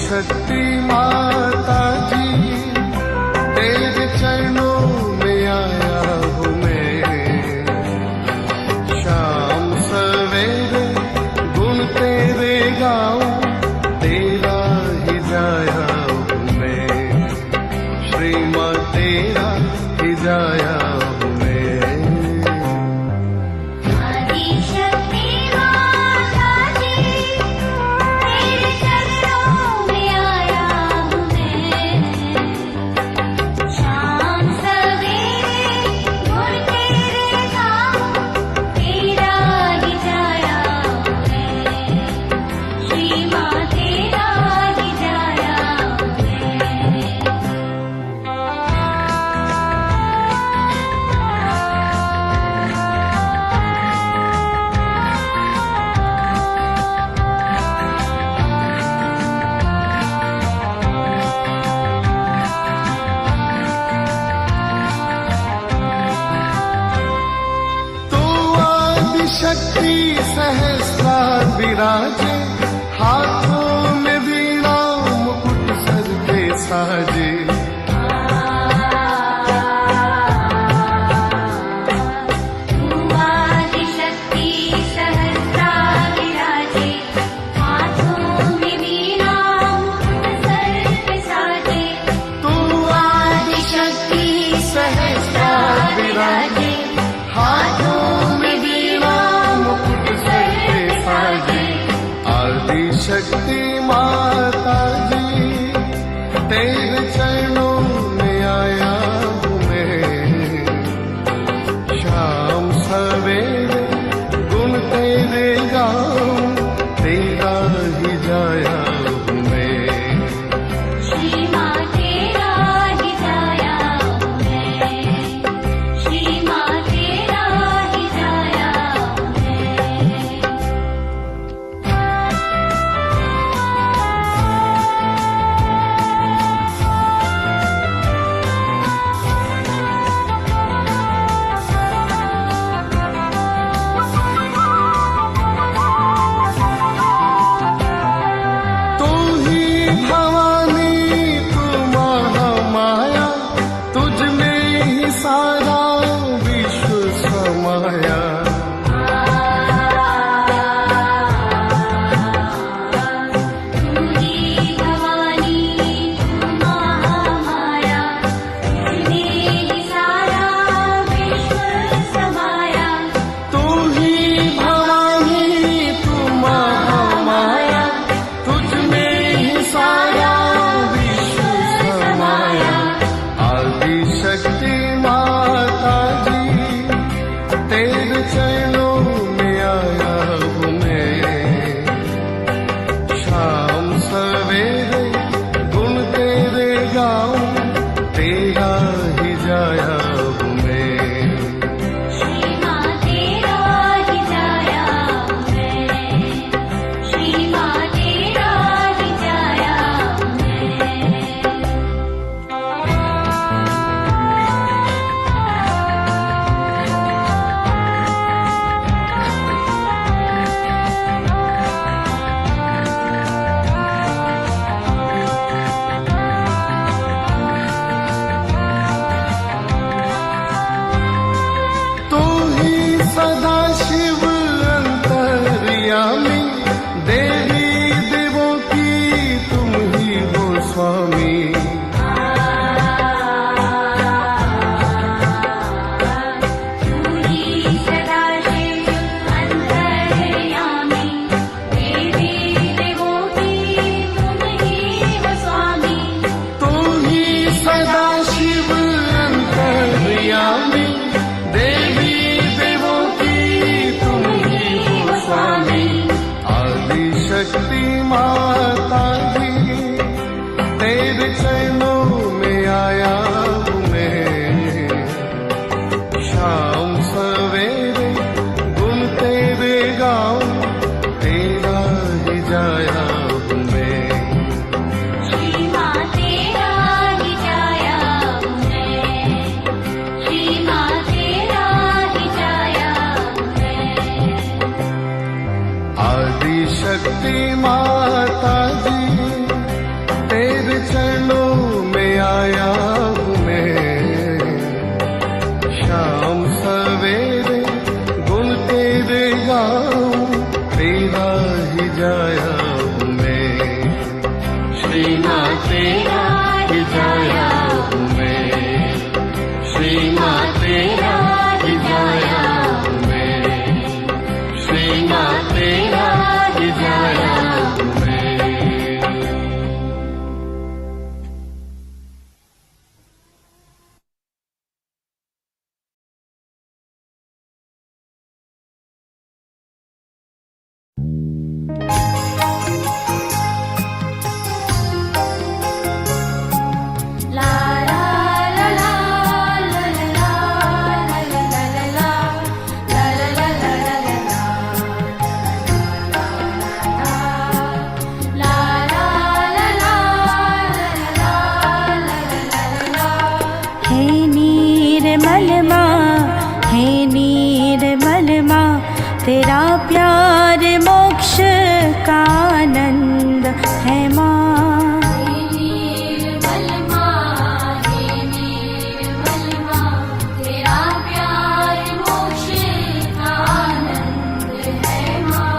शक्ति माता जी, तेरे चरणों में आया हूँ मैं। शाम सवेरे गुण तेरे गाऊं, तेरा ही जाया हूँ मैं। श्री माँ तेरा ही जाया हूँ मैं। शक्ति सहस्रा विराजे, हाथों में वीणा मुकुट सर पे साजे। शक्ति सहस्रा विराजे, हाथों में वीणा मुकुट सर पे साजे। तू आदि शक्ति सहस्रा विराजे, हाथों में शक्ति माता जी, तेरे चरणों में आया हूँ मैं। शाम सवेरे गुण तेरे गाऊं, तेरा ही जाया हूँ मैं। श्री माँ तेरा ही जाया हूँ मैं। श्री माँ तेरा ही जाया हूँ मैं। शक्ति माता जी, तेरे चरणों में आया हूँ मैं। शाम सवेरे गुण तेरे गाऊं, तेरा ही जाया हूँ मैं। श्री माँ तेरा ही जाया हूँ मैं। श्री माँ तेरा ही जाया हूँ मैं। सदा शिव अंतर्यामी, देवी देवों की तुम ही हो स्वामी। तू ही सदा शिव अंतर्यामी, देवी देवों की तुम ही हो स्वामी। तू ही सदा शिव अंतर्यामी, देवी शक्ति माता जी, तेरे चरणों में आया हूँ मैं। शाम सवेरे गुण तेरे गाऊं, तेरा ही जाया हूँ मैं। श्री माँ तेरा ही जाया हूँ मैं। श्री माँ तेरा ही जाया हूँ मैं। आदि शक्ति माता जी, जाया हूँ मैं, श्री माँ तेरा ही जाया हूँ मैं, श्री माँ तेरा ही जाया हूँ मैं, श्री माँ तेरा ही जाया हूँ मैं। तेरा प्यार मोक्ष का आनंद है माँ। हे निर्मल माँ, हे निर्मल माँ, तेरा प्यार मोक्ष का आनंद है माँ।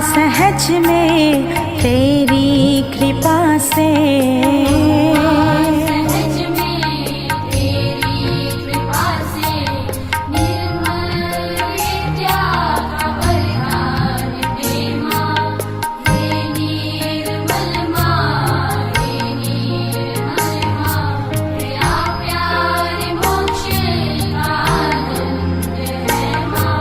सहज में तेरी कृपा से, सहज में तेरी कृपा से, निर्मल विद्या का वरदान दे माँ। हे निर्मल माँ, हे निर्मल माँ, तेरा प्यार मोक्ष का आनंद है माँ।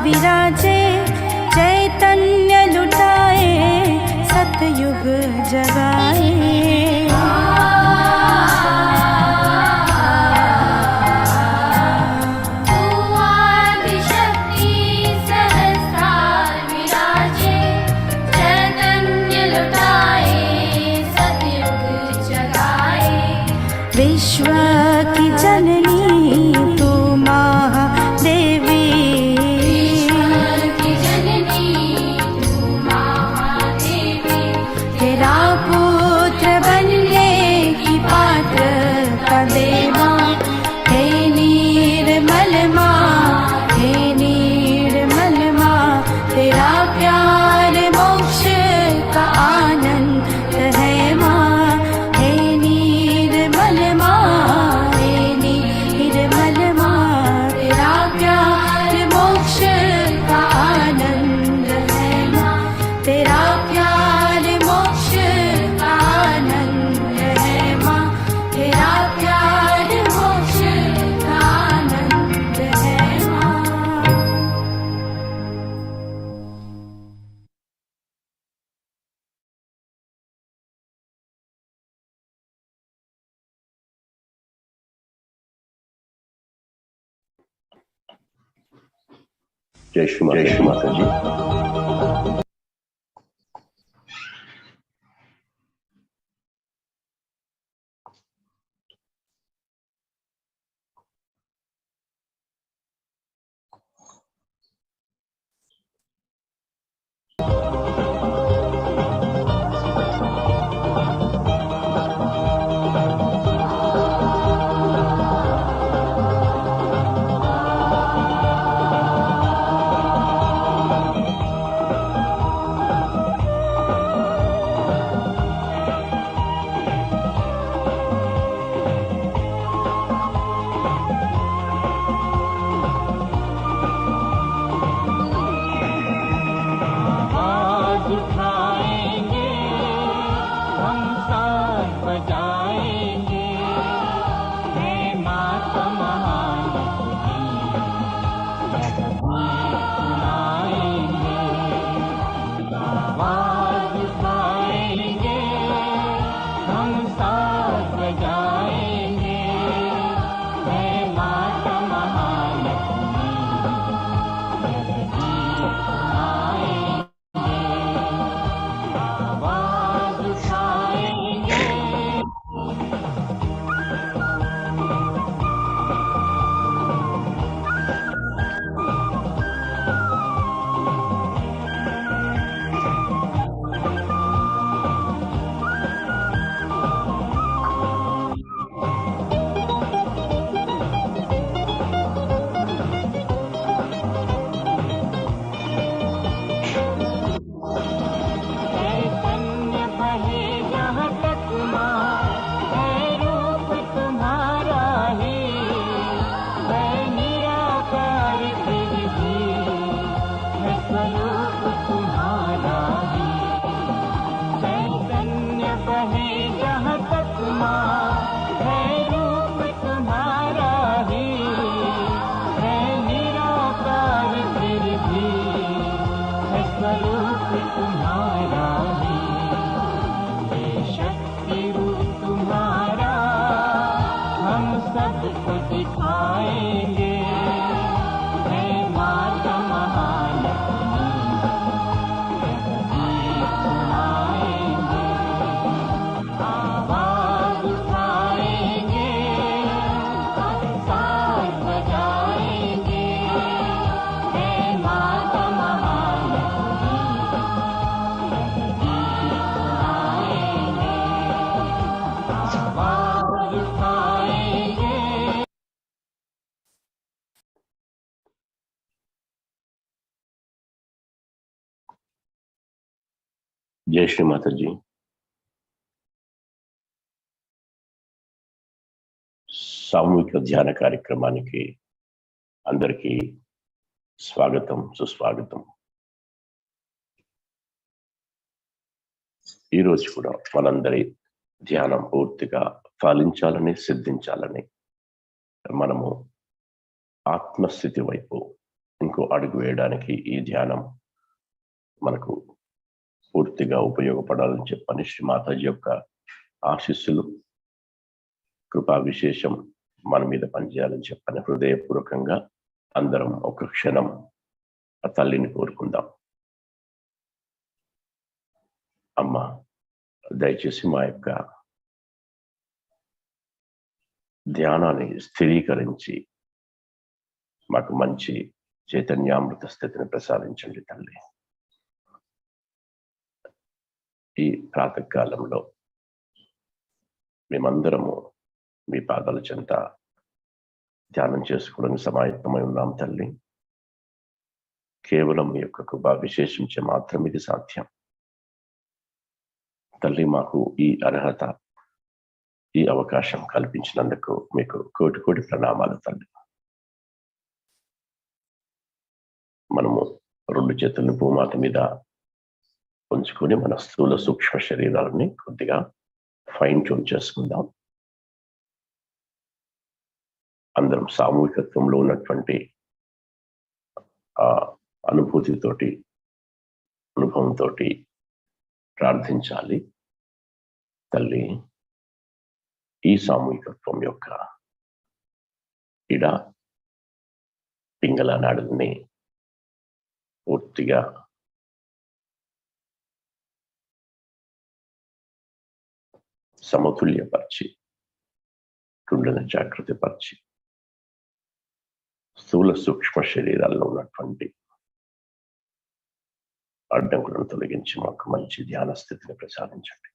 विराजे चैतन्य लुटाए सतयुग जगाए। विश्व की जननी तू महादेवी, तेरा पुत्र बनने की पात्र का देवा। हे निर्मल माँ, जय श्री माता जी। जय श्री माता जी। సామూహిక ధ్యాన కార్యక్రమానికి అందరికీ స్వాగతం, సుస్వాగతం. ఈరోజు కూడా మనందరి ధ్యానం పూర్తిగా ఫలించాలని, సిద్ధించాలని మనము ఆత్మస్థితి వైపు ఇంకో అడుగు వేయడానికి ఈ ధ్యానం మనకు పూర్తిగా ఉపయోగపడాలని చెప్పని శ్రీ మాతాజీ యొక్క ఆశీస్సులు, కృపా విశేషం మన మీద పనిచేయాలని చెప్పని హృదయపూర్వకంగా అందరం ఒక క్షణం ఆ తల్లిని కోరుకుందాం. అమ్మ, దయచేసి మా యొక్క ధ్యానాన్ని స్థిరీకరించి మాకు మంచి చైతన్యామృత స్థితిని ప్రసాదించండి తల్లి. ఈ ప్రాతకాలంలో మేమందరము మీ పాదాల చెంత ధ్యానం చేసుకోవడానికి సమాయత్తమై ఉన్నాం తల్లి. కేవలం మీ యొక్క కృపా విశేషించే మాత్రం ఇది సాధ్యం తల్లి. మాకు ఈ అర్హత, ఈ అవకాశం కల్పించినందుకు మీకు కోటి కోటి ప్రణామాలు తల్లి. మనము రెండు చేతులను భూమాత మీద ఉంచుకొని మన స్థూల సూక్ష్మ శరీరాలని కొద్దిగా ఫైన్ ట్యూన్ చేసుకుందాం. అందరం సామూహికత్వంలో ఉన్నటువంటి ఆ అనుభూతితోటి, అనుభవంతో ప్రార్థించాలి. తల్లి, ఈ సామూహికత్వం యొక్క ఇడ పింగళ నాడుల్ని పూర్తిగా సమతుల్యపరిచి, గుండెను జాగృతిపరిచి, స్థూల సూక్ష్మ శరీరాల్లో ఉన్నటువంటి అడ్డంకులను తొలగించి మాకు మంచి ధ్యాన స్థితిని ప్రసాదించండి.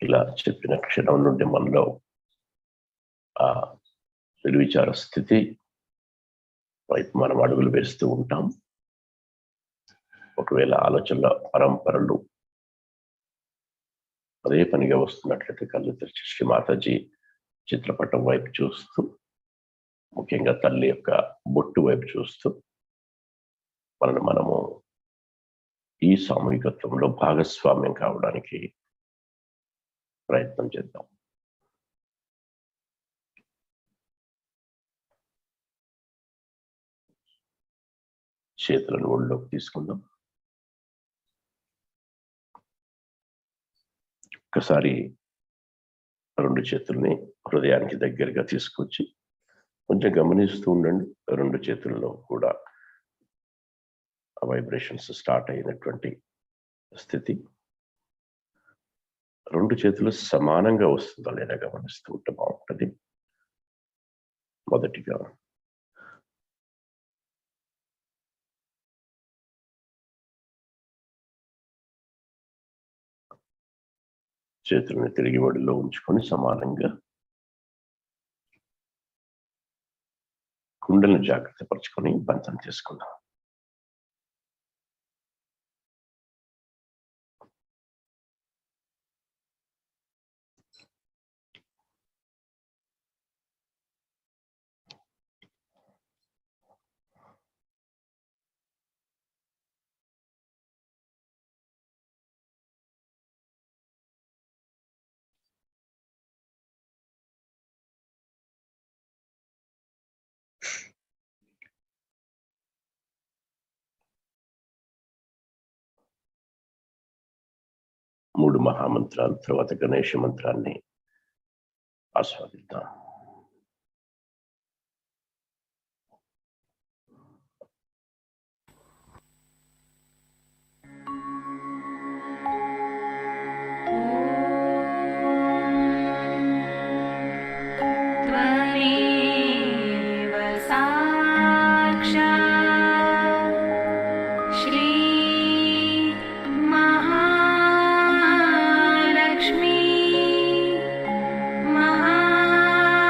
ఇలా చెప్పిన క్షణం నుండి మనలో ఆ నిర్విచార స్థితి వైపు మనం అడుగులు వేస్తూ ఉంటాం. ఒకవేళ ఆలోచనల పరంపరలు అదే పనిగా వస్తున్నట్లయితే కళ్ళు తెరిచి శ్రీ మాతాజీ చిత్రపటం వైపు చూస్తూ, ముఖ్యంగా తల్లి యొక్క బొట్టు వైపు చూస్తూ మనము ఈ సామూహికత్వంలో భాగస్వామ్యం కావడానికి ప్రయత్నం చేద్దాం. చేతులను ఒళ్ళోకి తీసుకుందాం. ఒకసారి రెండు చేతుల్ని హృదయానికి దగ్గరగా తీసుకొచ్చి కొంచెం గమనిస్తూ ఉండండి. రెండు చేతుల్లో కూడా వైబ్రేషన్స్ స్టార్ట్ అయినటువంటి స్థితి. రెండు చేతులు సమానంగా వస్తుందో లేదా గమనిస్తూ ఉంటే బాగుంటుంది. మొదటిగా చేతులను తిరిగి ఒడిలో ఉంచుకొని సమానంగా గుండెలను జాగ్రత్త పరుచుకొని బంధం చేసుకుందాం. మూడు మహామంత్రాలు తర్వాత గణేష మంత్రాన్ని ఆస్వాదిద్దాం. त्वमेव साक्षात् श्री महालक्ष्मी महामाया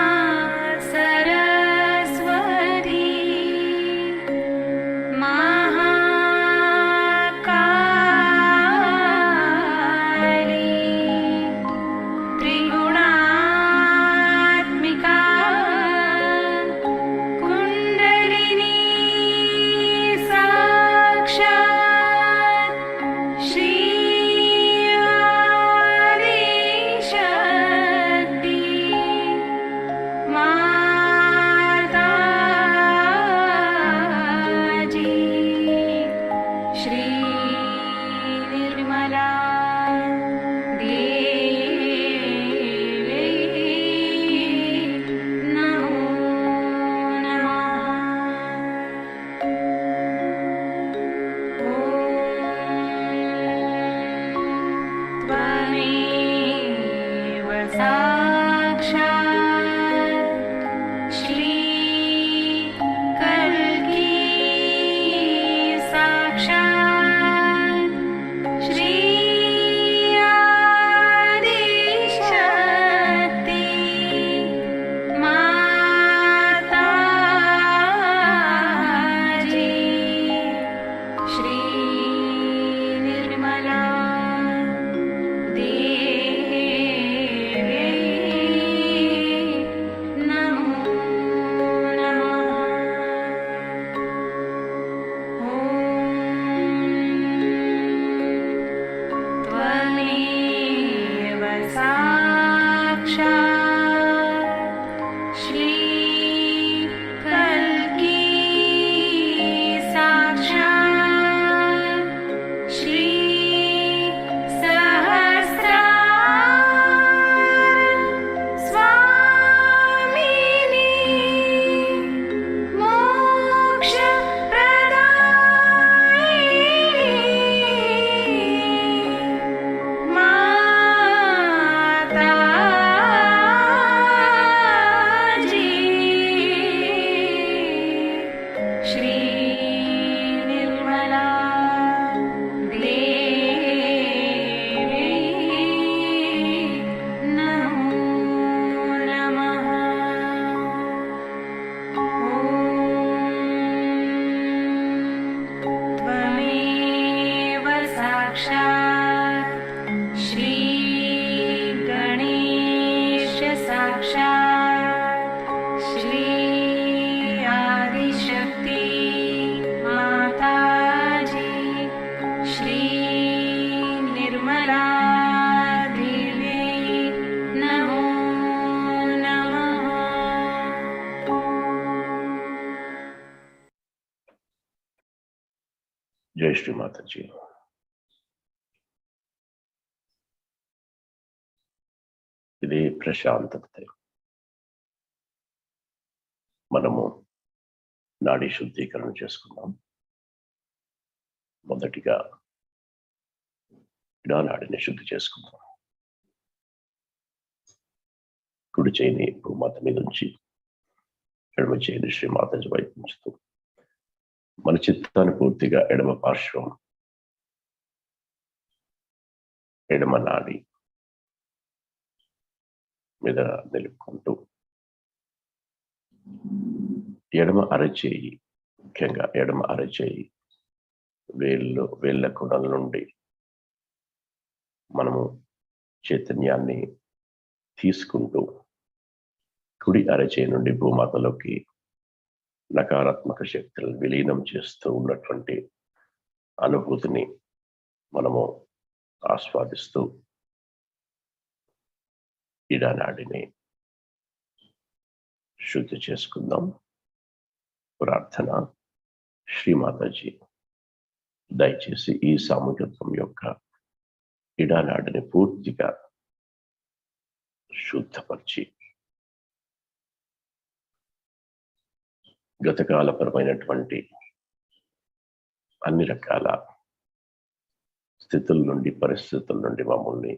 జై శ్రీ మాతాజీ. ఇది ప్రశాంతత. మనము నాడీ శుద్ధీకరణ చేసుకుందాం. మొదటిగా నాడిని శుద్ధి చేసుకుందాం. కుడి చేయిని భూమాత మీద ఉంచి ఎడమ చేయిని శ్రీమాతాజీ వైపు ఉంచుతూ మన చిత్తాన్ని పూర్తిగా ఎడమ పార్శ్వం ఎడమ నాడి మీద నిలుపుకుంటూ ఎడమ అరచేయి, ముఖ్యంగా ఎడమ అరచేయి వేళ్ళ కొనల నుండి మనము చైతన్యాన్ని తీసుకుంటూ కుడి అరచేయి నుండి భూమాతలోకి నకారాత్మక శక్తులను విలీనం చేస్తూ ఉన్నటువంటి అనుభూతిని మనము ఆస్వాదిస్తూ ఇడానాడిని శుద్ధి చేసుకుందాం. ప్రార్థన. శ్రీమాతాజీ, దయచేసి ఈ సామూహికత్వం యొక్క ఇడానాడిని పూర్తిగా శుద్ధపరిచి గతకాలపరమైనటువంటి అన్ని రకాల స్థితుల నుండి, పరిస్థితుల నుండి మమ్మల్ని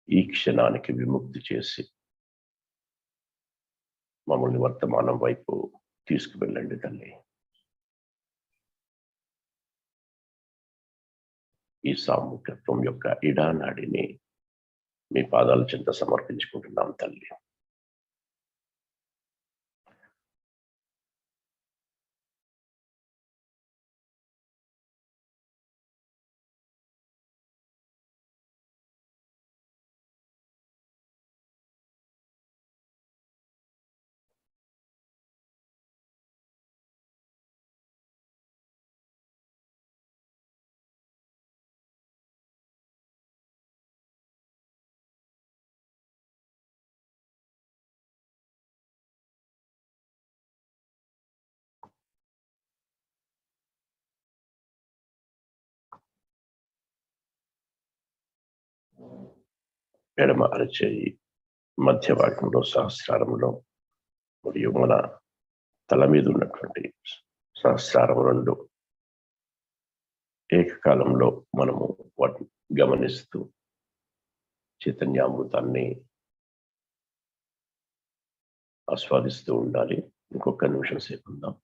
ఈ క్షణానికి విముక్తి చేసి మమ్మల్ని వర్తమానం వైపు తీసుకువెళ్ళండి తల్లి. ఈ సామూహికత్వం యొక్క ఇడానాడిని మీ పాదాల చెంత సమర్పించుకుంటున్నాం తల్లి. ఎడమ అరచేయి మధ్య భాగంలో సహస్రారంలో మరియు మన తల మీద ఉన్నటువంటి సహస్రారం రెండు ఏకకాలంలో మనము వాటిని గమనిస్తూ చైతన్యామృతాన్ని ఆస్వాదిస్తూ ఉండాలి. ఇంకొక నిమిషం సేపు ఉందాం.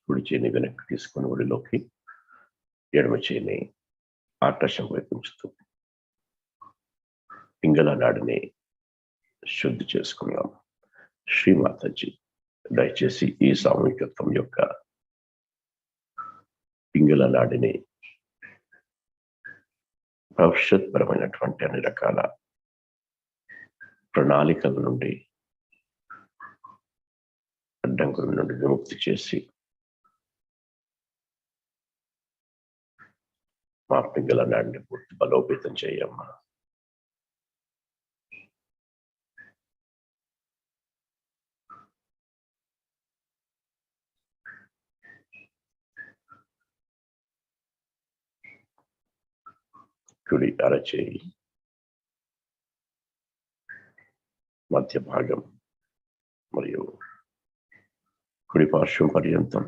కుడి చేయిని వెనక్కి తీసుకొని ఒడిలోకి, ఎడమ చేయిని ఆకాశం వైపు ఉంచుతూ పింగళ నాడిని శుద్ధి చేసుకున్నాం. శ్రీమాతాజీ, దయచేసి ఈ సామూహికత్వం యొక్క పింగళ నాడిని భవిష్యత్ పరమైనటువంటి అన్ని రకాల ప్రణాళికల నుండి, అడ్డంకుల నుండి విముక్తి చేసి మా పింగళ నాడిని పూర్తి బలోపేతం చేయమ్మా. కుడి అరచేయి మధ్య భాగం మరియు కుడి పార్శ్వం పర్యంతం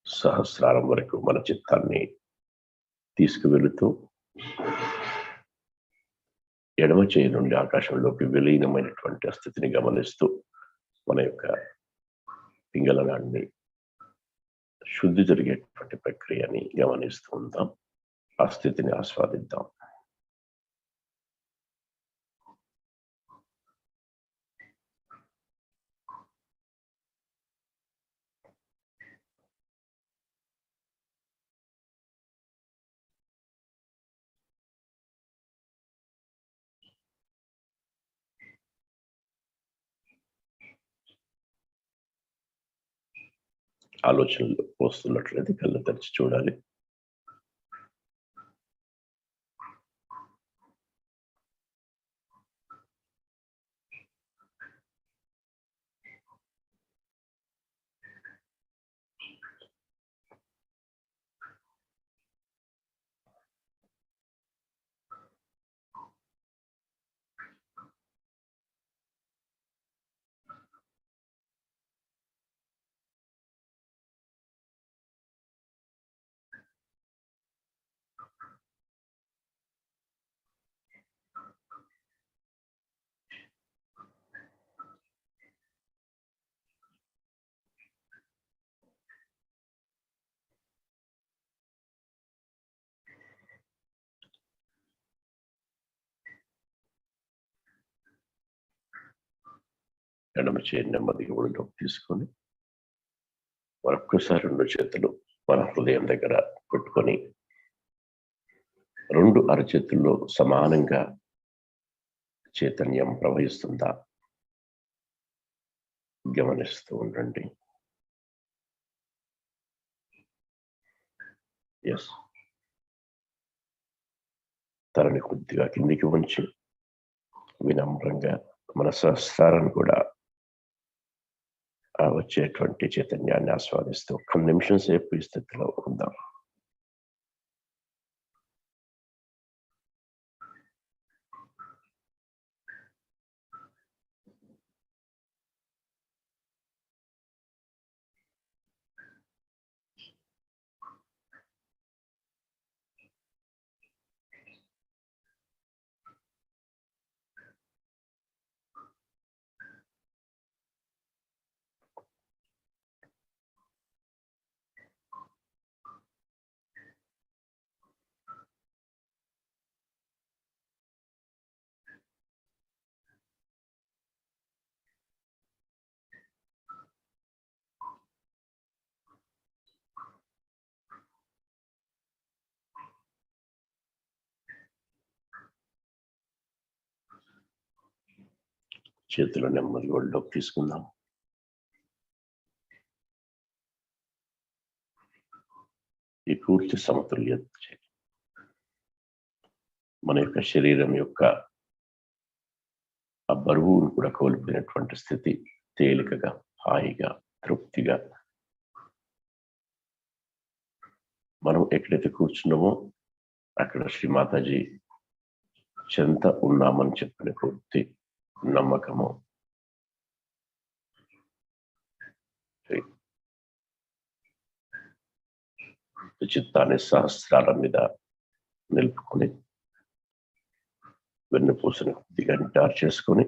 సహస్రారం వరకు మన చిత్తాన్ని తీసుకువెళుతూ ఎడమ చేయి నుండి ఆకాశంలోకి విలీనమైనటువంటి ఆ స్థితిని గమనిస్తూ మన యొక్క పింగళనాడిని శుద్ధి జరిగేటువంటి ప్రక్రియని గమనిస్తూ ఉందాం. ఆ స్థితిని ఆస్వాదిద్దాం. ఆలోచనలు వస్తున్నట్లయితే కళ్ళు తెరిచి చూడాలి. ఎడమ చేయి నెమ్మదిగా ఒడిలోకి తీసుకొని మరొక్కసారి 2 చేతులు మన హృదయం దగ్గర పెట్టుకొని 2 అరచేతుల్లో సమానంగా చైతన్యం ప్రవహిస్తుందా గమనిస్తూ ఉండండి. ఎస్, తలని కొద్దిగా కిందికి ఉంచి వినమ్రంగా మన సహస్రాన్ని కూడా వచ్చేటువంటి చైతన్యాన్ని ఆస్వాదిస్తూ 1 నిమిషం సేపు ఈ స్థితిలో ఉందాం. చేతులు నెమ్మది ఒళ్ళలోకి తీసుకుందాం. ఈ పూర్తి సమతుల్యత మన యొక్క శరీరం యొక్క ఆ బరువును కూడా కోల్పోయినటువంటి స్థితి, తేలికగా, హాయిగా, తృప్తిగా మనం ఎక్కడైతే కూర్చున్నామో అక్కడ శ్రీమాతాజీ చెంత ఉన్నామని చెప్పిన పూర్తి నమ్మకము, చిత్తాన్ని సహస్రాల మీద నిలుపుకొని వెన్నుపూసని కొద్దిగా నిటారు చేసుకొని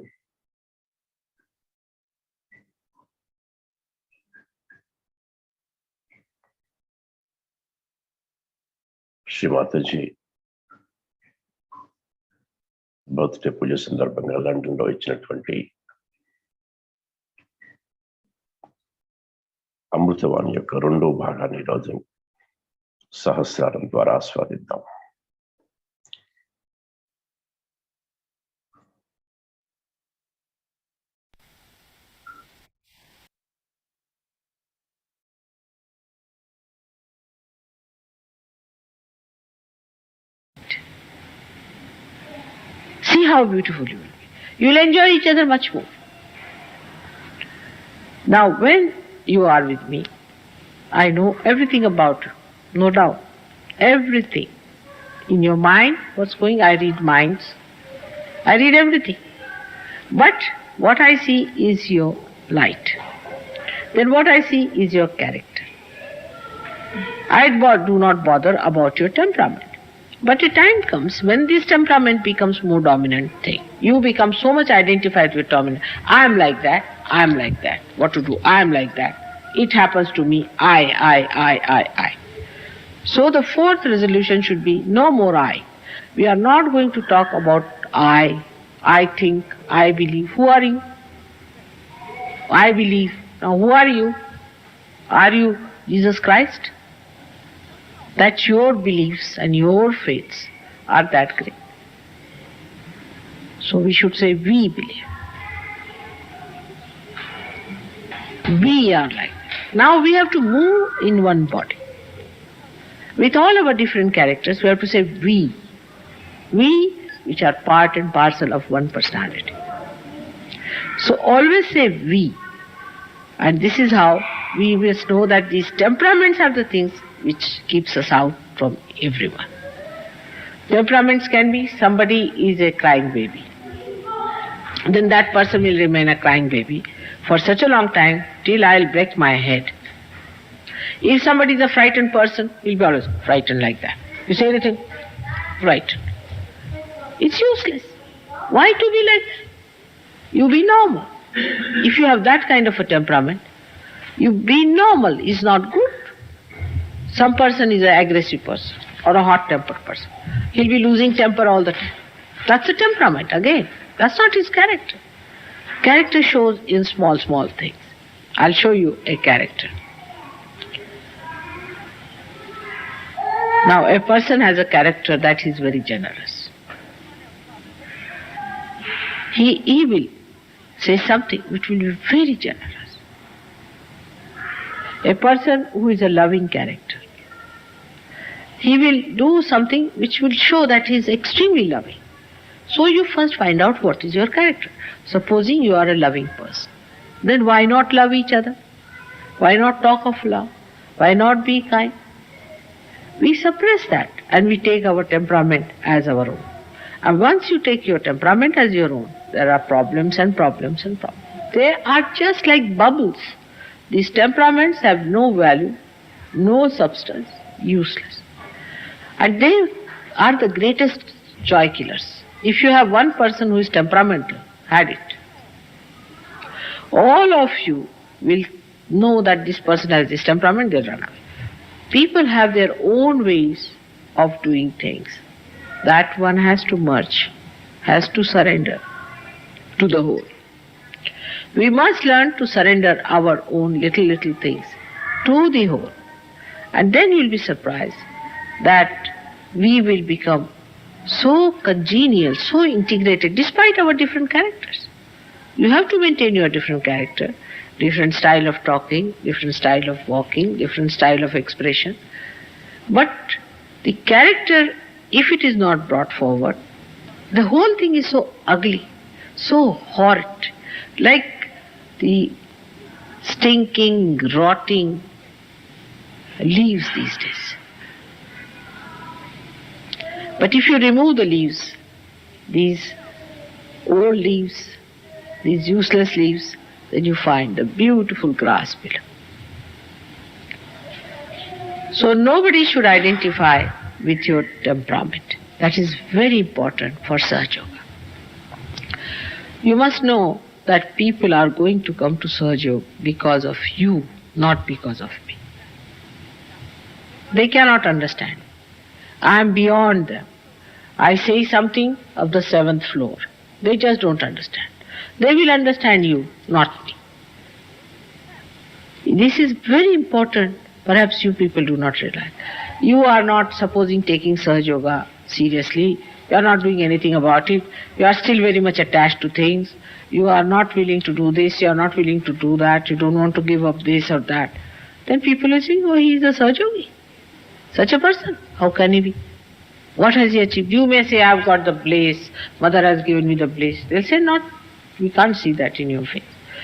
శ్రీమాతాజీ బర్త్డే పూజ సందర్భంగా లండన్లో ఇచ్చినటువంటి అమృతవాణి యొక్క 2వ భాగాన్ని ఈరోజు సహస్రారం ద్వారా ఆస్వాదిద్దాం. See how beautiful you will be. You will enjoy each other much more. Now, when you are with me, I know everything about you, no doubt. Everything. In your mind, what's going, I read minds. I read everything. But what I see is your light. Then what I see is your character. I do not bother about your temperament. But a time comes when this temperament becomes more dominant thing. You become so much identified with dominant. I am like that, I am like that. What to do? I am like that. It happens to me. I. So the fourth resolution should be no more I. We are not going to talk about I think, I believe. Who are you? I believe. Now who are you? Are you Jesus Christ? That your beliefs and your faiths are that great. So we should say we believe. We are like that. Now we have to move in one body. With all our different characters, we have to say we. We, which are part and parcel of one personality. So always say we. And this is how we must know that these temperaments are the things which keeps us out from everyone. Temperaments can be somebody is a crying baby. Then that person will remain a crying baby for such a long time till I'll break my head. If somebody is a frightened person, he'll be always frightened like that. You say anything? Frightened. It's useless. Why to be like that? You be normal. If you have that kind of a temperament, you be normal is not good. Some person is an aggressive person or a hot-tempered person. He'll be losing temper all the time. That's a temperament again. That's not his character. Character shows in small things. I'll show you a character. Now a person has a character that is very generous. He will say something which will be very generous. A person who is a loving character, he will do something which will show that he is extremely loving. So you first find out what is your character. Supposing you are a loving person, then why not love each other? Why not talk of love? Why not be kind? We suppress that and we take our temperament as our own. And once you take your temperament as your own, there are problems and problems and problems. They are just like bubbles. These temperaments have no value, no substance, useless. And they are the greatest joy killers. If you have one person who is temperamental, had it. All of you will know that this person has this temperament, they'll run away. People have their own ways of doing things. That one has to merge, has to surrender to the whole. We must learn to surrender our own little things to the whole. And then you'll be surprised that we will become so congenial, so integrated, despite our different characters. You have to maintain your different character, different style of talking, different style of walking, different style of expression. But the character, if it is not brought forward, the whole thing is so ugly, so horrid, like the stinking, rotting leaves these days. But if you remove the leaves, these old leaves, these useless leaves, then you find the beautiful grass below. So nobody should identify with your temperament. That is very important for Sahaja Yoga. You must know that people are going to come to Sahaja Yoga because of you, not because of me. They cannot understand. I am beyond them. I say something of the 7th floor. They just don't understand. They will understand you, not me. This is very important. Perhaps you people do not realize. You are not, supposing, taking Sahaja Yoga seriously. You are not doing anything about it. You are still very much attached to things. You are not willing to do this. You are not willing to do that. You don't want to give up this or that. Then people will say, oh, he is a Sahaja Yogi. Such a person. How can he be? What has he achieved? You may say, I have got the bliss. Mother has given me the bliss. They'll say, not. We can't see that in your face.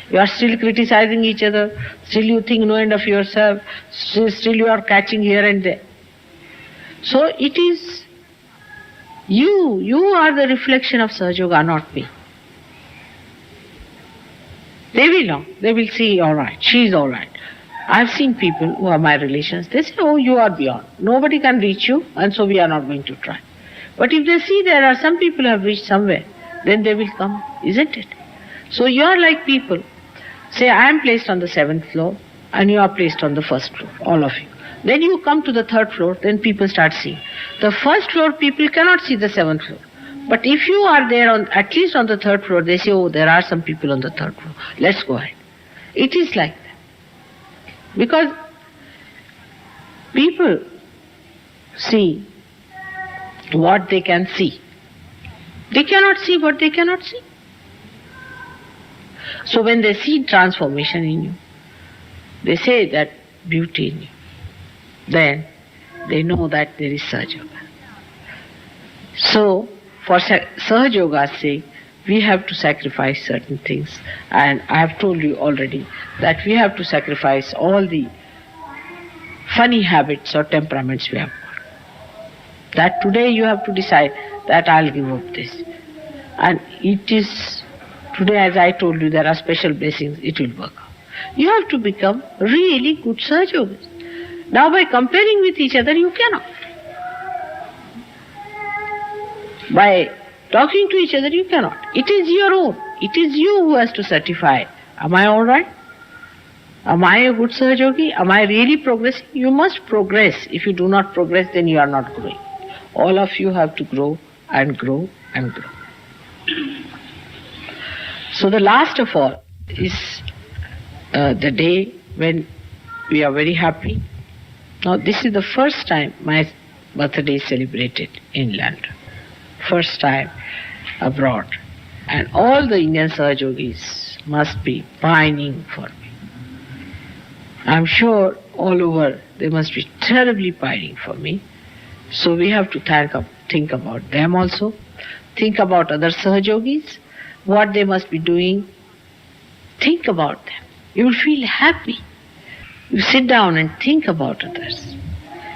You are still criticizing each other. Still you think no end of yourself. Still you are catching here and there. So it is you. You are the reflection of Sahaja Yoga, not me. They will know. They will see, all right, she is all right. I've seen people who are my relations, they say, oh, you are beyond. Nobody can reach you, and so we are not going to try. But if they see there are some people who have reached somewhere, then they will come, isn't it? So you are like people. Say, I am placed on the 7th floor, and you are placed on the 1st floor, all of you. Then you come to the 3rd floor, then people start seeing. The 1st floor people cannot see the 7th floor. But if you are there at least on the 3rd floor, they say, oh, there are some people on the 3rd floor. Let's go ahead. It is like that. Because people see what they can see. They cannot see what they cannot see. So when they see transformation in you, they say that beauty in you, then they know that there is Sahaja. So, for Sahaja Yoga's sake, we have to sacrifice certain things. And I have told you already that we have to sacrifice all the funny habits or temperaments we have got. That today you have to decide that I'll give up this. And it is, today as I told you, there are special blessings, it will work out. You have to become really good Sahaja Yogis. Now by comparing with each other, you cannot. By talking to each other, you cannot. It is your own. It is you who has to certify. Am I all right? Am I a good Sahaja Yogi? Am I really progressing? You must progress. If you do not progress, then you are not growing. All of you have to grow and grow and grow. So the last of all is the day when we are very happy. Now this is the first time my birthday is celebrated in London. First time abroad. And all the Indian Sahaja Yogis must be pining for me. I'm sure all over they must be terribly pining for me. So we have to think about them also. Think about other Sahaja Yogis, what they must be doing. Think about them. You will feel happy. You sit down and think about others.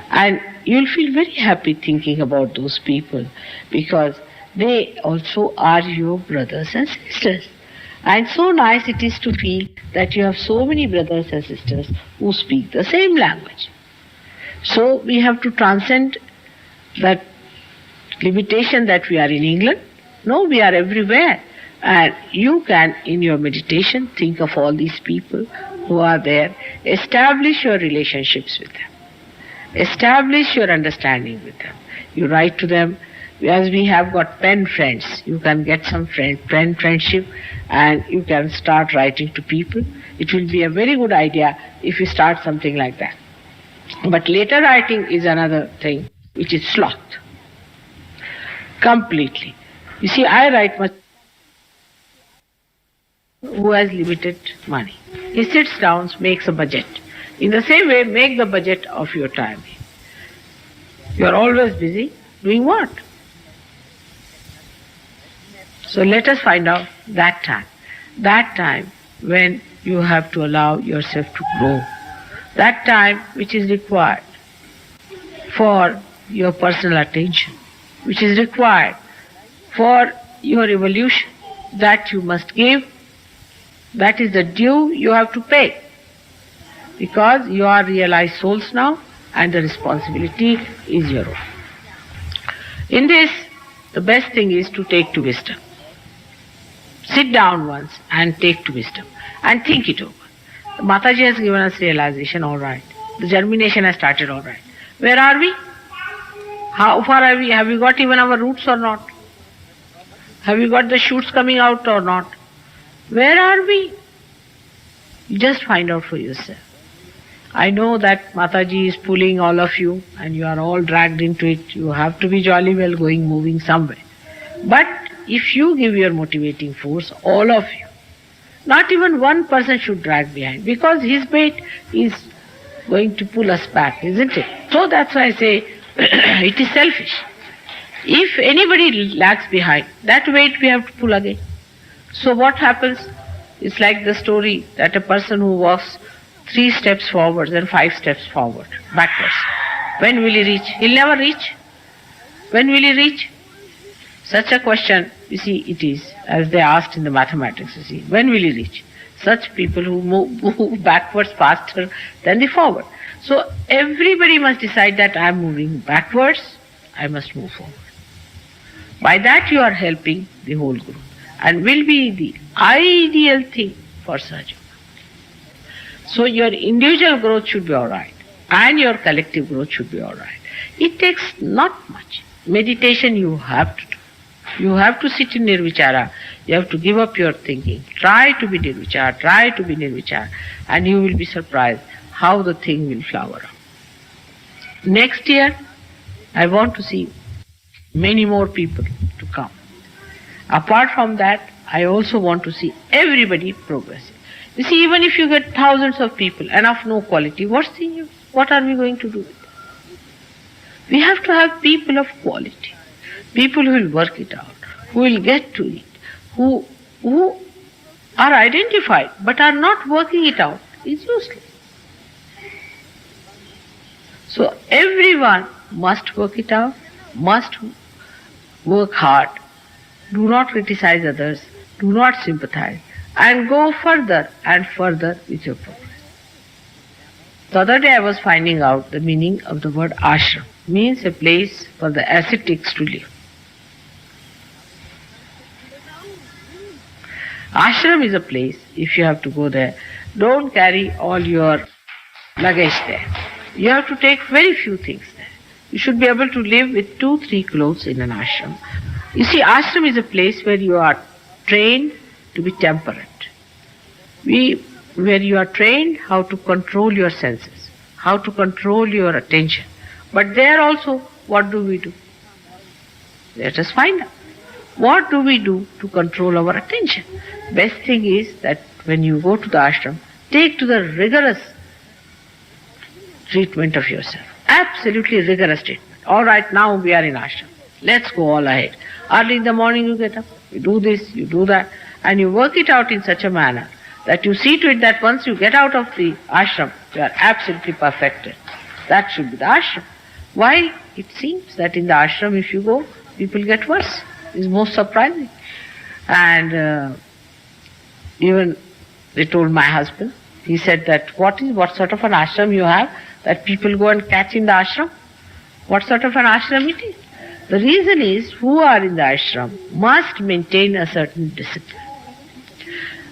And you will feel very happy thinking about those people, because they also are your brothers and sisters. And so nice it is to feel that you have so many brothers and sisters who speak the same language. So we have to transcend that limitation that we are in England. No, we are everywhere. And you can, in your meditation, think of all these people who are there. Establish your relationships with them. Establish your understanding with them. You write to them. As we have got pen friends, you can get some pen friendship, and you can start writing to people. It will be a very good idea if you start something like that. But later writing is another thing, which is sloth. Completely. You see, I write much who has limited money. He sits down, makes a budget. In the same way, make the budget of your time. You are always busy doing what? So let us find out that time when you have to allow yourself to grow, that time which is required for your personal attention, which is required for your evolution, that you must give. That is the due you have to pay, because you are realized souls now and the responsibility is your own. In this, the best thing is to take to wisdom. Sit down once and take to wisdom and think it over. The Mataji has given us realization, all right. The germination has started, all right. Where are we? How far are we? Have we got even our roots or not? Have we got the shoots coming out or not? Where are we? You just find out for yourself. I know that Mataji is pulling all of you and you are all dragged into it. You have to be jolly well going, moving somewhere. But if you give your motivating force, all of you, not even one person should drag behind, because his weight is going to pull us back, isn't it? So that's why I say it is selfish. If anybody lags behind, that weight we have to pull again. So what happens? It's like the story that a person who walks 3 steps forwards and 5 steps backwards. When will he reach? He'll never reach. When will he reach? Such a question, you see, it is, as they asked in the mathematics, you see, when will he reach? such people who move backwards faster than the forward. So everybody must decide that I am moving backwards, I must move forward. By that you are helping the whole group and will be the ideal thing for Sahaja. So your individual growth should be alright and your collective growth should be alright. It takes not much. Meditation you have to do. You have to sit in nirvichara. You have to give up your thinking. Try to be nirvichara, and you will be surprised how the thing will flower up. Next year, I want to see many more people to come. Apart from that, I also want to see everybody progressing. You see, even if you get thousands of people and of no quality, what's the use? What are we going to do with it? We have to have people of quality. People who will work it out, who will get to it, who are identified but are not working it out is useless. So everyone must work it out, must work hard, do not criticize others, do not sympathize, and go further and further with your progress. The other day I was finding out the meaning of the word ashram. Means a place for the ascetics to live. Ashram is a place, if you have to go there, don't carry all your luggage there. You have to take very few things there. You should be able to live with 2-3 clothes in an ashram. You see, ashram is a place where you are trained to be temperate. Where you are trained how to control your senses, how to control your attention. But there also, what do we do? Let us find out. What do we do to control our attention? Best thing is that when you go to the ashram, take to the rigorous treatment of yourself. Absolutely rigorous treatment. All right, now we are in ashram. Let's go all ahead. Early in the morning you get up, you do this, you do that, and you work it out in such a manner that you see to it that once you get out of the ashram, you are absolutely perfected. That should be the ashram. Why? It seems that in the ashram, if you go, people get worse. It's most surprising. And even they told my husband, he said that what sort of an ashram you have that people go and catch in the ashram? What sort of an ashram it is? The reason is who are in the ashram must maintain a certain discipline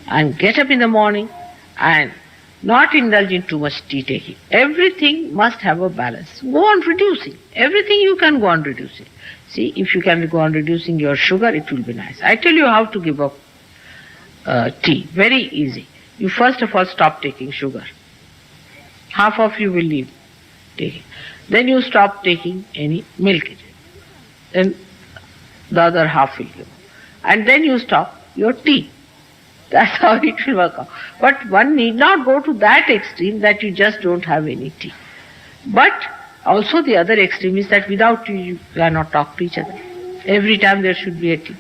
and get up in the morning and not indulge in too much tea taking. Everything must have a balance. Go on reducing. Everything you can go on reducing. See, if you can go on reducing your sugar, it will be nice. I tell you how to give up tea. Very easy. You first of all stop taking sugar. Half of you will leave taking. Then you stop taking any milk. Then the other half will go. And then you stop your tea. That's how it will work out. But one need not go to that extreme that you just don't have any tea. But also the other extreme is that without tea you cannot talk to each other. Every time there should be a tea.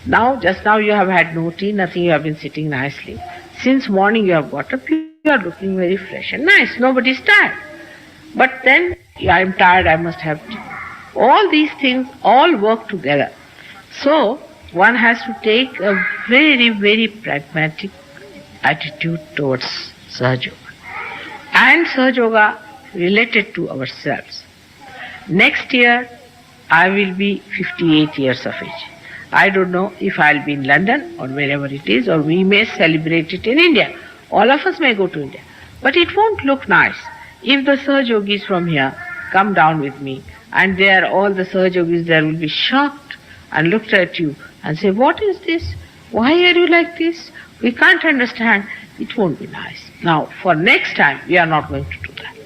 Now, just now you have had no tea, nothing, you have been sitting nicely. Since morning you have got up, you are looking very fresh and nice. Nobody is tired. But then, I am tired, I must have tea. All these things all work together. So, one has to take a very, very pragmatic attitude towards Sahaja Yoga. And Sahaja Yoga related to ourselves. Next year, I will be 58 years of age. I don't know if I'll be in London or wherever it is, or we may celebrate it in India. All of us may go to India. But it won't look nice if the Sahaja Yogis from here come down with me and there all the Sahaja Yogis there will be shocked and looked at you and say, what is this? Why are you like this? We can't understand. It won't be nice. Now, for next time, we are not going to do that.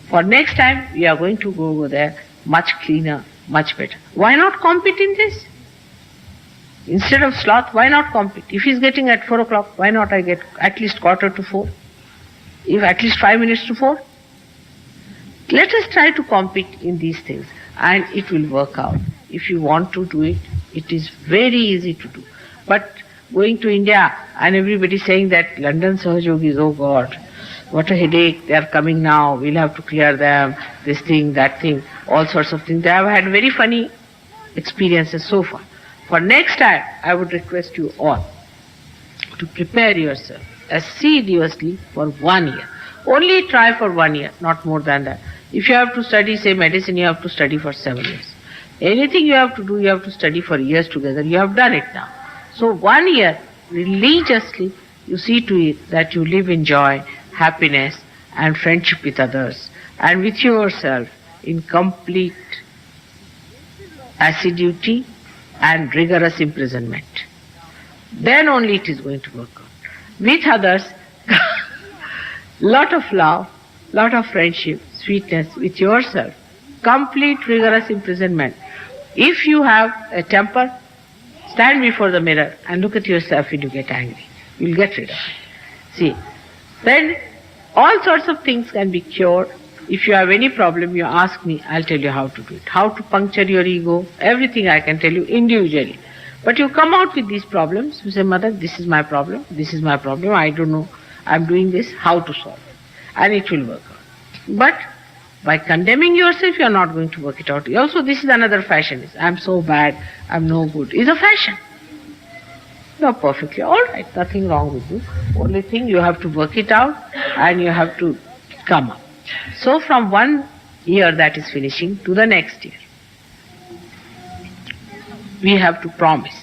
For next time, we are going to go over there much cleaner, much better. Why not compete in this? Instead of sloth, why not compete? If he's getting at 4 o'clock, why not I get at least 4:15? If at least 5 minutes to 4? Let us try to compete in these things and it will work out. If you want to do it, it is very easy to do. But going to India and everybody saying that London Sahaja Yogis, oh God, what a headache, they are coming now, we'll have to clear them, this thing, that thing, all sorts of things. They have had very funny experiences so far. For next time, I would request you all to prepare yourself assiduously for 1 year. Only try for 1 year, not more than that. If you have to study, say, medicine, you have to study for 7 years. Anything you have to do, you have to study for years together. You have done it now. So 1 year, religiously, you see to it that you live in joy, happiness, and friendship with others, and with yourself in complete assiduity and rigorous imprisonment. Then only it is going to work out. With others, lot of love, lot of friendship, sweetness. With yourself, complete rigorous imprisonment. If you have a temper, stand before the mirror and look at yourself when you get angry. You'll get rid of it. See, then all sorts of things can be cured. If you have any problem, you ask me, I'll tell you how to do it. How to puncture your ego, everything I can tell you individually. But you come out with these problems, you say, Mother, this is my problem, I don't know, I'm doing this, how to solve it? And it will work out. But by condemning yourself, you are not going to work it out. Also, this is another fashion. I'm so bad, I'm no good. It's a fashion. You are perfectly all right, nothing wrong with you. Only thing, you have to work it out and you have to come up. So from 1 year that is finishing to the next year, we have to promise.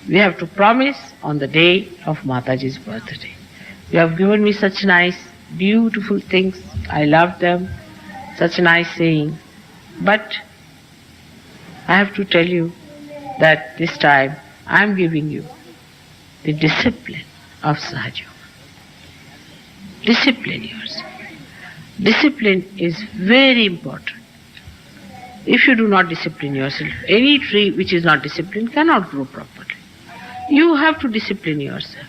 We have to promise on the day of Mataji's birthday. You have given me such nice, beautiful things. I love them. Such nice saying. But I have to tell you that this time I am giving you the discipline of Sahaja. Discipline yourself. Discipline is very important. If you do not discipline yourself, any tree which is not disciplined cannot grow properly. You have to discipline yourself.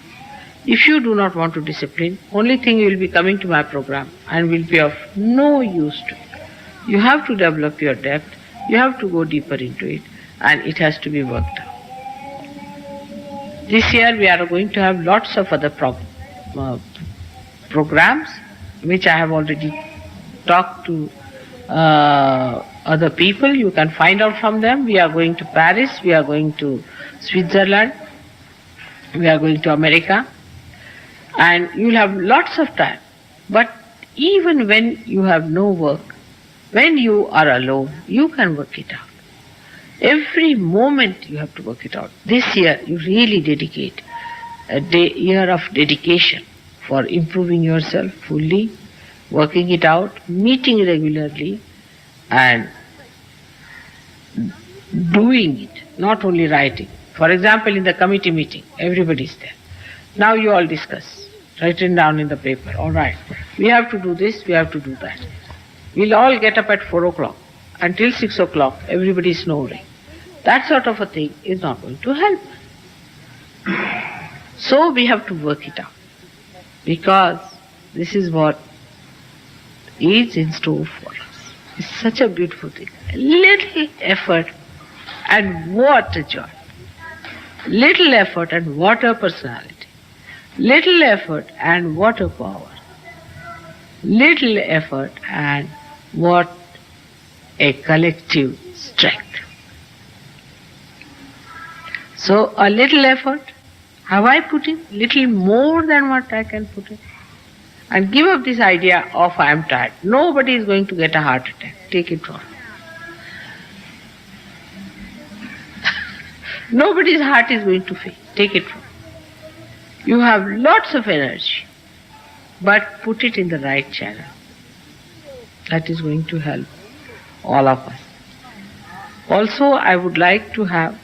If you do not want to discipline, only thing you will be coming to my program and will be of no use to you. You have to develop your depth, you have to go deeper into it, and it has to be worked out. This year we are going to have lots of other programs, which I have already talked to other people. You can find out from them. We are going to Paris, we are going to Switzerland, we are going to America, and you will have lots of time. But even when you have no work, when you are alone, you can work it out. Every moment you have to work it out. This year you really dedicate a year of dedication for improving yourself fully, working it out, meeting regularly, and doing it, not only writing. For example, in the committee meeting, everybody is there. Now you all discuss, written down in the paper, all right, we have to do this, we have to do that. We'll all get up at 4 o'clock. Until 6 o'clock, everybody is snoring. That sort of a thing is not going to help. So we have to work it out. Because this is what is in store for us. It's such a beautiful thing. Little effort and what a joy. Little effort and what a personality. Little effort and what a power. Little effort and what a collective strength. So a little effort, have I put in little more than what I can put in? And give up this idea of I am tired. Nobody is going to get a heart attack. Take it from me. Nobody's heart is going to fail. Take it from me. You have lots of energy, but put it in the right channel. That is going to help all of us. Also, I would like to have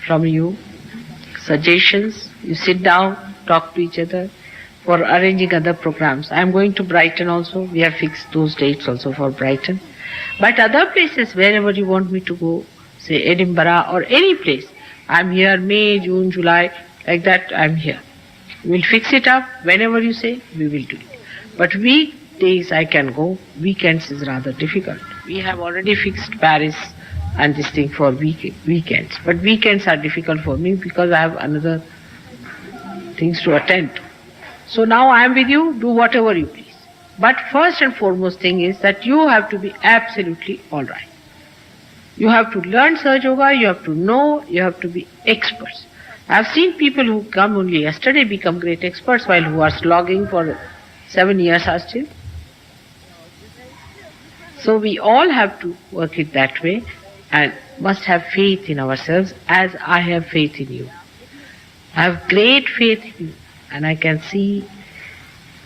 from you suggestions. You sit down, talk to each other for arranging other programs. I am going to Brighton also. We have fixed those dates also for Brighton. But other places, wherever you want me to go, say Edinburgh or any place, I am here, May, June, July, like that I am here. We will fix it up. Whenever you say, we will do it. But weekdays I can go, weekends is rather difficult. We have already fixed Paris and this thing for weekends. But weekends are difficult for me because I have another things to attend to. So now I am with you, do whatever you please. But first and foremost thing is that you have to be absolutely all right. You have to learn Sahaja Yoga, you have to know, you have to be experts. I've seen people who come only yesterday become great experts while who are slogging for 7 years are still. So we all have to work it that way and must have faith in ourselves as I have faith in you. I have great faith in you and I can see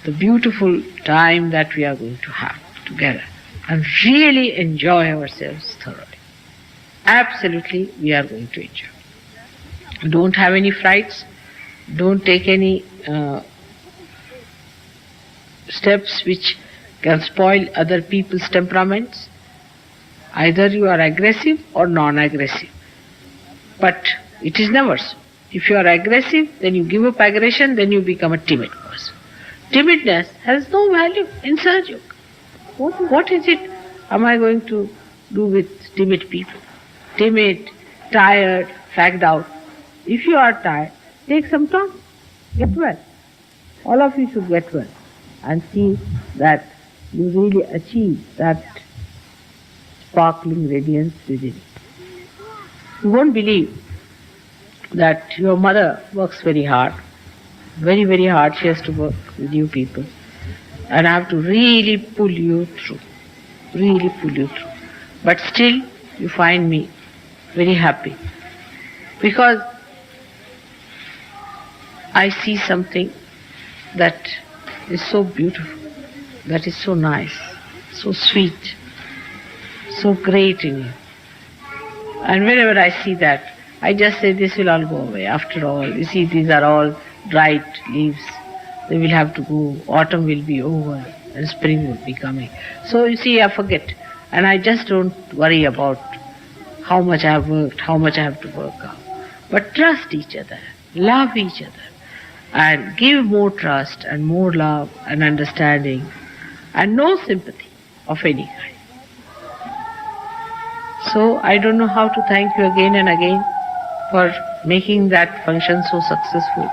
the beautiful time that we are going to have together and really enjoy ourselves thoroughly. Absolutely, we are going to enjoy. Don't have any frights, don't take any steps which can spoil other people's temperaments. Either you are aggressive or non-aggressive. But it is never so. If you are aggressive, then you give up aggression, then you become a timid person. Timidness has no value in Sahaja Yoga. What is it am I going to do with timid people? Timid, tired, fagged out. If you are tired, take some time. Get well. All of you should get well and see that you really achieve that sparkling radiance within. You won't believe that your mother works very hard. Very, very hard she has to work with you people. And I have to really pull you through. Really pull you through. But still you find me very happy. Because I see something that is so beautiful, that is so nice, so sweet, so great in you. And whenever I see that, I just say this will all go away. After all, you see, these are all dried leaves. They will have to go. Autumn will be over and spring will be coming. So you see, I forget. And I just don't worry about how much I have worked, how much I have to work out. But trust each other, love each other, and give more trust and more love and understanding and no sympathy of any kind. So I don't know how to thank you again and again for making that function so successful.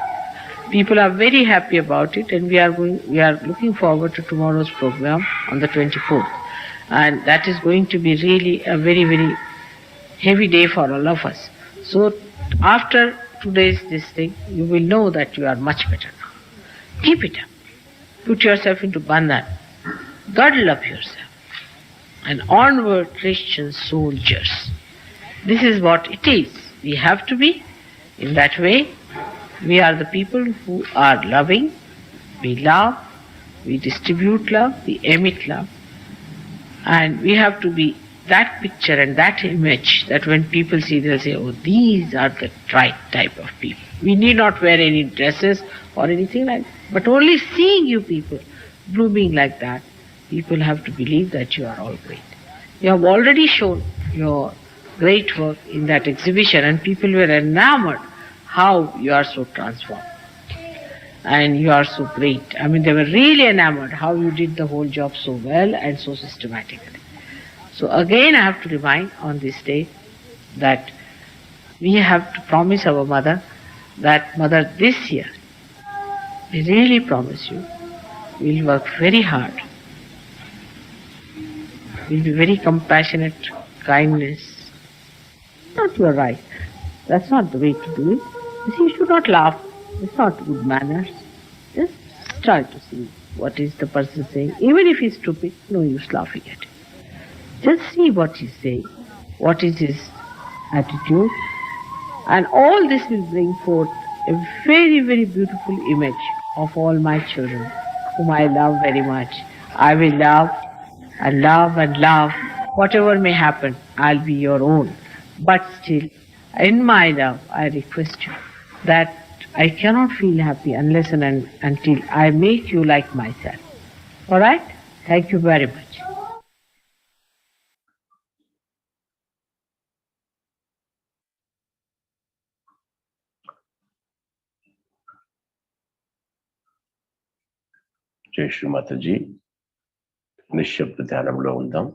People are very happy about it, and we are looking forward to tomorrow's program on the 24th. And that is going to be really a very, very heavy day for all of us. So after today's this thing, you will know that you are much better now. Keep it up. Put yourself into bandhan. Girdle up yourself. And onward, Christian soldiers. This is what it is. We have to be in that way. We are the people who are loving. We love. We distribute love. We emit love. And we have to be that picture and that image that when people see, they'll say, oh, these are the right type of people. We need not wear any dresses or anything like that. But only seeing you people blooming like that, people have to believe that you are all great. You have already shown your great work in that exhibition, and people were enamored how you are so transformed. And you are so great. I mean, they were really enamored how you did the whole job so well and so systematically. So again, I have to remind on this day that we have to promise our mother that, Mother, this year, we really promise you, we'll work very hard. We'll be very compassionate, kindness. Not you are right. That's not the way to do it. You see, you should not laugh. It's not good manners. Just try to see what is the person saying. Even if he's stupid, no use laughing at it. Just see what he's saying, what is his attitude, and all this will bring forth a very, very beautiful image of all my children, whom I love very much. I will love and love and love. Whatever may happen, I'll be your own. But still, in my love, I request you that I cannot feel happy unless and until I make you like myself. All right? Thank you very much. జై శ్రీమాతజీ. నిశ్శబ్ద ధ్యానంలో ఉందాం.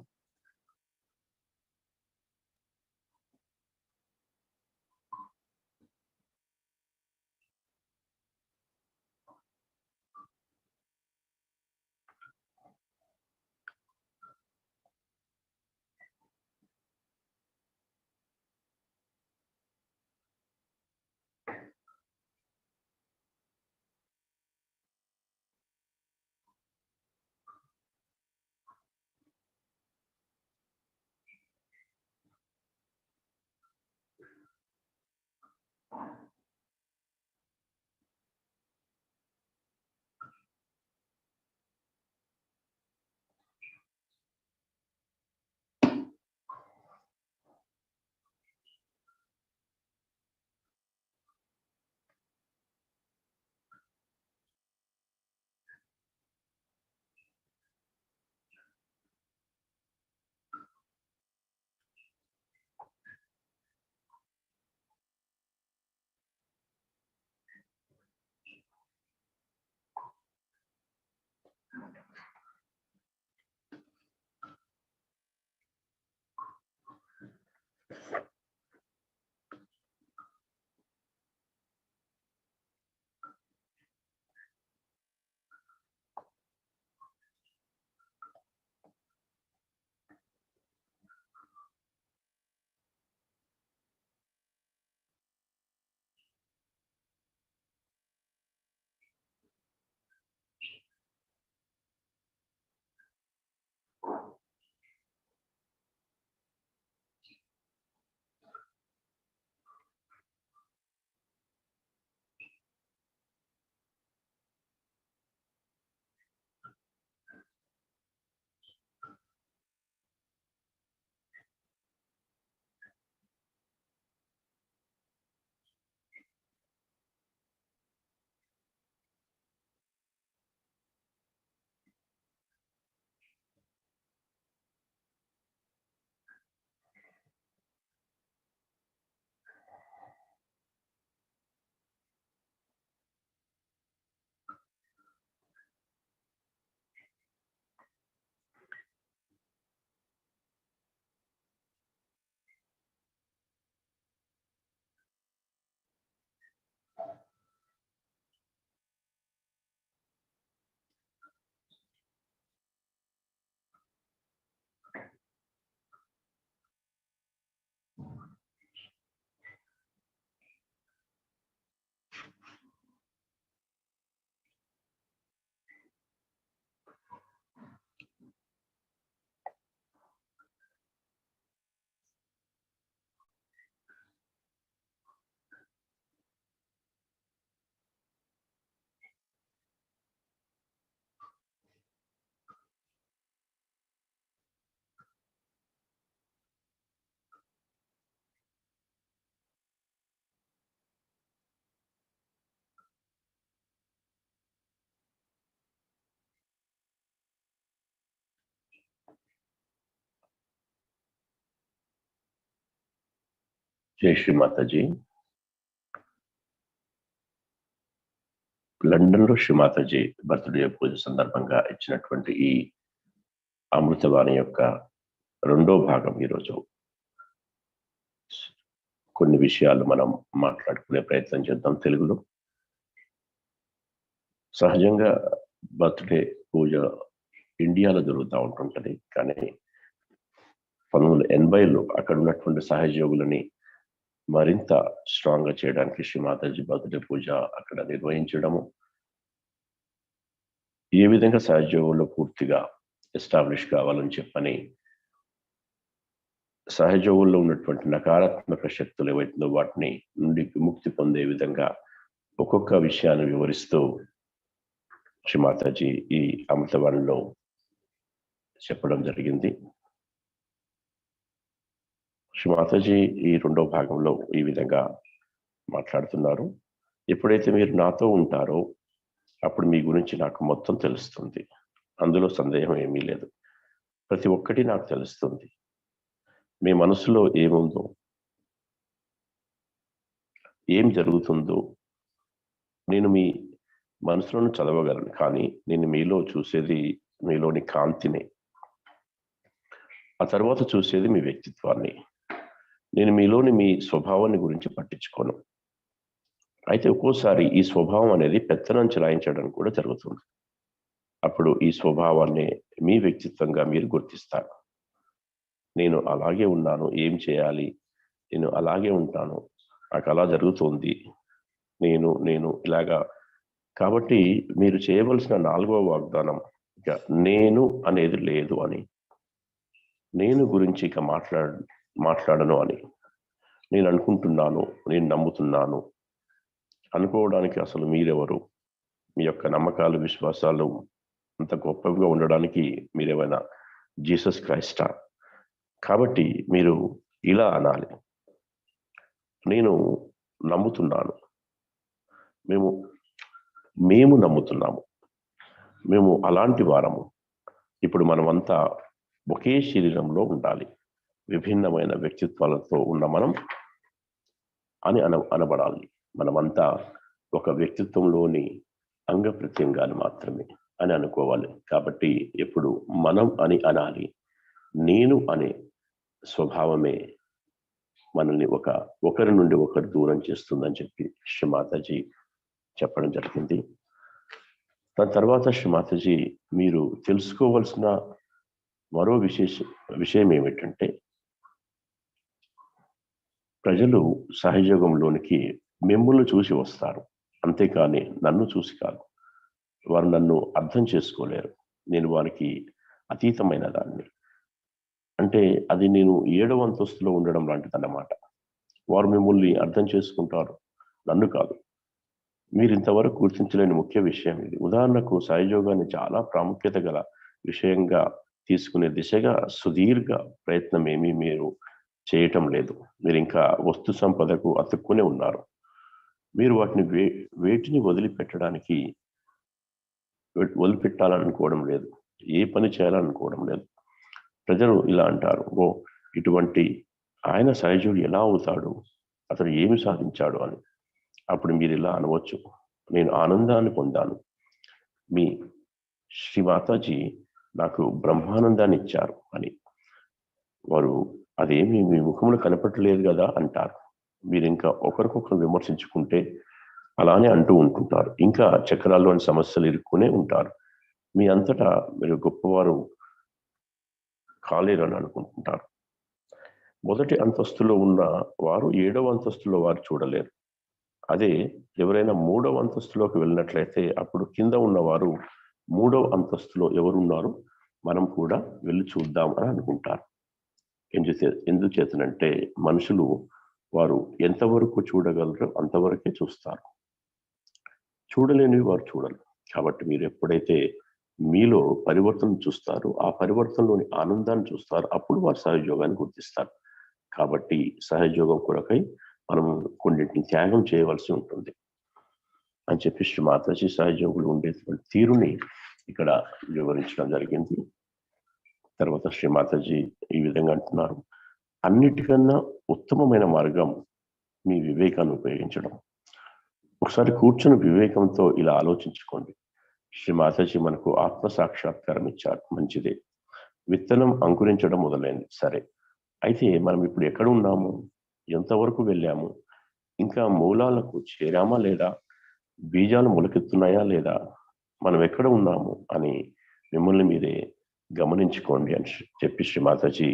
జై శ్రీ మాతాజీ. లండన్లో Shri Mataji birthday పూజ సందర్భంగా ఇచ్చినటువంటి ఈ అమృతవాణి యొక్క రెండో భాగం ఈరోజు. కొన్ని విషయాలు మనం మాట్లాడుకునే ప్రయత్నం చేద్దాం తెలుగులో. సహజంగా బర్త్డే పూజ ఇండియాలో జరుగుతూ ఉంటుంటది, కానీ 1980లో అక్కడ ఉన్నటువంటి సహజయోగులని మరింత స్ట్రాంగ్ గా చేయడానికి శ్రీ మాతాజీ బర్త్డే పూజ అక్కడ నిర్వహించడము, ఏ విధంగా సహజయోగంలో పూర్తిగా ఎస్టాబ్లిష్ కావాలని చెప్పని సహజయోగంలో ఉన్నటువంటి నకారాత్మక శక్తులు ఏవైతుందో వాటిని నుండి విముక్తి పొందే విధంగా ఒక్కొక్క విషయాన్ని వివరిస్తూ శ్రీ మాతాజీ ఈ అమృతవాణిలో చెప్పడం జరిగింది. శ్రీ మాతాజీ ఈ రెండో భాగంలో ఈ విధంగా మాట్లాడుతున్నారు. ఎప్పుడైతే మీరు నాతో ఉంటారో అప్పుడు మీ గురించి నాకు మొత్తం తెలుస్తుంది, అందులో సందేహం ఏమీ లేదు. ప్రతి ఒక్కటి నాకు తెలుస్తుంది. మీ మనసులో ఏముందో, ఏం జరుగుతుందో నేను మీ మనసులోనే చదవగలను, కానీ నేను మీలో చూసేది మీలోని కాంతిని, ఆ తర్వాత చూసేది మీ వ్యక్తిత్వాన్ని. నేను మీలోని మీ స్వభావాన్ని గురించి పట్టించుకోను. అయితే ఒక్కోసారి ఈ స్వభావం అనేది పెత్తనం చెలాయించడం కూడా జరుగుతుంది. అప్పుడు ఈ స్వభావాన్ని మీ వ్యక్తిత్వంగా మీరు గుర్తిస్తారు. నేను అలాగే ఉన్నాను, ఏం చేయాలి, నేను అలాగే ఉంటాను, నాకు అలా జరుగుతుంది, నేను నేను ఇలాగా. కాబట్టి మీరు చేయవలసిన 4వ వాగ్దానం ఇక నేను అనేది లేదు అని, నేను గురించి ఇక మాట్లాడను అని. నేను అనుకుంటున్నాను, నేను నమ్ముతున్నాను. అనుకోవడానికి అసలు మీరెవరు? మీ యొక్క నమ్మకాలు విశ్వాసాలు అంత గొప్పగా ఉండడానికి మీరేమైనా జీసస్ క్రైస్టా? కాబట్టి మీరు ఇలా అనాలి, నేను నమ్ముతున్నాను, మేము నమ్ముతున్నాము, మేము అలాంటి వారము. ఇప్పుడు మనమంతా ఒకే శరీరంలో ఉండాలి, విభిన్నమైన వ్యక్తిత్వాలతో ఉన్న మనం అని అనబడాలి. మనమంతా ఒక వ్యక్తిత్వంలోని అంగ ప్రత్యంగాలు మాత్రమే అని అనుకోవాలి. కాబట్టి ఎప్పుడు మనం అని అనాలి. నేను అనే స్వభావమే మనల్ని ఒకరి నుండి ఒకరు దూరం చేస్తుందని చెప్పి శ్రీ మాతాజీ చెప్పడం జరిగింది. దాని తర్వాత శ్రీ మాతాజీ మీరు తెలుసుకోవాల్సిన మరో విషయం ఏమిటంటే, ప్రజలు సహజయోగంలోనికి మిమ్మల్ని చూసి వస్తారు, అంతేకాని నన్ను చూసి కాదు. వారు నన్ను అర్థం చేసుకోలేరు, నేను వారికి అతీతమైన దాన్ని. అంటే అది నేను 7వ అంతస్తులో ఉండడం లాంటిదన్నమాట. వారు మిమ్మల్ని అర్థం చేసుకుంటారు, నన్ను కాదు. మీరు ఇంతవరకు గుర్తించలేని ముఖ్య విషయం ఇది. ఉదాహరణకు సహజయోగాన్ని చాలా ప్రాముఖ్యత గల విషయంగా తీసుకునే దిశగా సుదీర్ఘ ప్రయత్నం ఏమీ మీరు చేయటం లేదు. మీరు ఇంకా వస్తు సంపదకు అతుక్కునే ఉన్నారు. మీరు వాటిని వేటిని వదిలిపెట్టాలనుకోవడం లేదు, ఏ పని చేయాలనుకోవడం లేదు. ప్రజలు ఇలా అంటారు, ఇటువంటి ఆయన సహజుడు ఎలా అవుతాడు, అతడు ఏమి సాధించాడు అని. అప్పుడు మీరు ఇలా అనవచ్చు, నేను ఆనందాన్ని పొందాను, మీ శ్రీ మాతాజీ నాకు బ్రహ్మానందాన్ని ఇచ్చారు అని. వారు అదేమి మీ ముఖంలో కనపడలేదు కదా అంటారు. మీరు ఇంకా ఒకరికొకరు విమర్శించుకుంటే అలానే అంటూ ఉంటుంటారు. ఇంకా చక్రాల్లోని సమస్యలు ఇరుక్కునే ఉంటారు. మీ అంతటా మీరు గొప్పవారు కాలేరు అని అనుకుంటుంటారు. మొదటి అంతస్తులో ఉన్న వారు 7వ అంతస్తులో వారు చూడలేరు. అదే ఎవరైనా 3వ అంతస్తులోకి వెళ్ళినట్లయితే అప్పుడు కింద ఉన్నవారు 3వ అంతస్తులో ఎవరున్నారు, మనం కూడా వెళ్ళి చూద్దాం అని అనుకుంటారు. ఎందుచేతనంటే మనుషులు వారు ఎంతవరకు చూడగలరో అంతవరకే చూస్తారు, చూడలేనివి వారు చూడరు. కాబట్టి మీరు ఎప్పుడైతే మీలో పరివర్తన చూస్తారో, ఆ పరివర్తనలోని ఆనందాన్ని చూస్తారు, అప్పుడు వారు సహజయోగాన్ని గుర్తిస్తారు. కాబట్టి సహజయోగం కొరకై మనం కొన్నింటిని త్యాగం చేయవలసి ఉంటుంది అని చెప్పి శ్రీ మాతాజీ సహజయోగులు ఉండేటువంటి తీరుని ఇక్కడ వివరించడం జరిగింది. తర్వాత శ్రీ మాతాజీ ఈ విధంగా అంటున్నారు, అన్నిటికన్నా ఉత్తమమైన మార్గం మీ వివేకాన్ని ఉపయోగించడం. ఒకసారి కూర్చుని వివేకంతో ఇలా ఆలోచించుకోండి. శ్రీ మాతాజీ మనకు ఆత్మ సాక్షాత్కారం ఇచ్చారు, మంచిదే. విత్తనం అంకురించడం మొదలైంది, సరే. అయితే మనం ఇప్పుడు ఎక్కడ ఉన్నాము, ఎంతవరకు వెళ్ళాము, ఇంకా మూలాలకు చేరామా లేదా, బీజాలు మొలకెత్తున్నాయా లేదా, మనం ఎక్కడ ఉన్నాము అని మిమ్మల్ని మీరే గమనించుకోండి అని చెప్పి శ్రీ మాతాజీ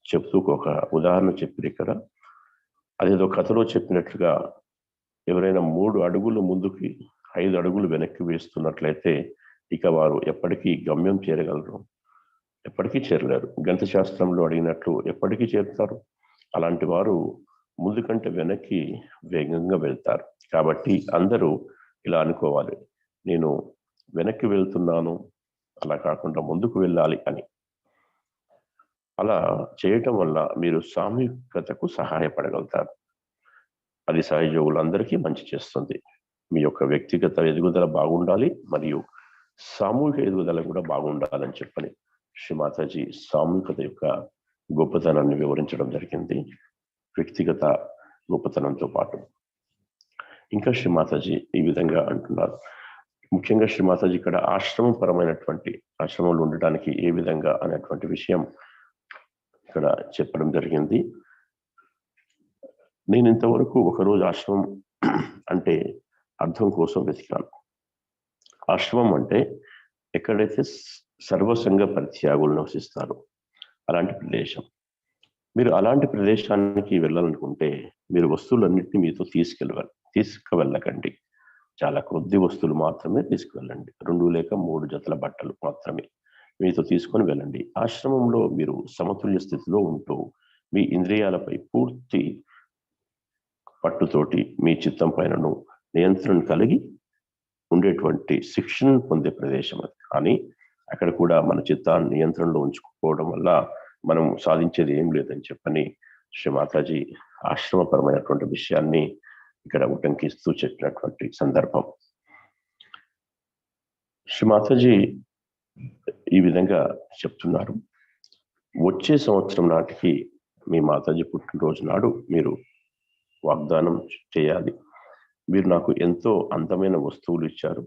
చెప్తూ ఒక ఉదాహరణ చెప్పారు ఇక్కడ. అదేదో కథలో చెప్పినట్లుగా ఎవరైనా 3 అడుగులు ముందుకి 5 అడుగులు వెనక్కి వేస్తున్నట్లయితే ఇక వారు ఎప్పటికీ గమ్యం చేరగలరు, ఎప్పటికీ చేరలేరు. గణిత శాస్త్రంలో అడిగినట్లు ఎప్పటికీ చేరుతారు. అలాంటి వారు ముందు కంటే వెనక్కి వేగంగా వెళ్తారు. కాబట్టి అందరూ ఇలా అనుకోవాలి, నేను వెనక్కి వెళ్తున్నాను, అలా కాకుండా ముందుకు వెళ్ళాలి అని. అలా చేయటం వల్ల మీరు సామూహికతకు సహాయపడగలుగుతారు. అది సహయోగులందరికీ మంచి చేస్తుంది. మీ యొక్క వ్యక్తిగత ఎదుగుదల బాగుండాలి మరియు సామూహిక ఎదుగుదల కూడా బాగుండాలని చెప్పని శ్రీ మాతాజీ సామూహికత యొక్క గొప్పతనాన్ని వివరించడం జరిగింది, వ్యక్తిగత గొప్పతనంతో పాటు. ఇంకా శ్రీ మాతాజీ ఈ విధంగా అంటున్నారు. ముఖ్యంగా శ్రీ మాతాజీ ఇక్కడ ఆశ్రమం పరమైనటువంటి, ఆశ్రమంలో ఉండటానికి ఏ విధంగా అనేటువంటి విషయం ఇక్కడ చెప్పడం జరిగింది. నేను ఇంతవరకు ఒకరోజు ఆశ్రమం అంటే అర్థం కోసం వెతికాను. ఆశ్రమం అంటే ఎక్కడైతే సర్వసంగ పరిత్యాగులు నివసిస్తారు అలాంటి ప్రదేశం. మీరు అలాంటి ప్రదేశానికి వెళ్ళాలనుకుంటే మీరు వస్తువులన్నింటినీ మీతో తీసుకువెళ్ళకండి. చాలా కొద్ది వస్తువులు మాత్రమే తీసుకువెళ్ళండి. 2 లేక 3 జతల బట్టలు మాత్రమే మీతో తీసుకొని వెళ్ళండి. ఆశ్రమంలో మీరు సమతుల్య స్థితిలో ఉంటూ మీ ఇంద్రియాలపై పూర్తి పట్టుతోటి మీ చిత్తం పైనను నియంత్రణ కలిగి ఉండేటువంటి శిక్షణను పొందే ప్రదేశం అది. కానీ అక్కడ కూడా మన చిత్తాన్ని నియంత్రణలో ఉంచుకోవడం వల్ల మనం సాధించేది ఏం లేదని చెప్పని శ్రీ మాతాజీ ఆశ్రమపరమైనటువంటి విషయాన్ని ఇక్కడ ఉటంకిస్తూ చెప్పినటువంటి సందర్భం. శ్రీ మాతాజీ ఈ విధంగా చెప్తున్నారు, వచ్చే సంవత్సరం నాటికి మీ మాతాజీ పుట్టినరోజు నాడు మీరు వాగ్దానం చేయాలి, మీరు నాకు ఎంతో అందమైన వస్తువులు ఇచ్చారు,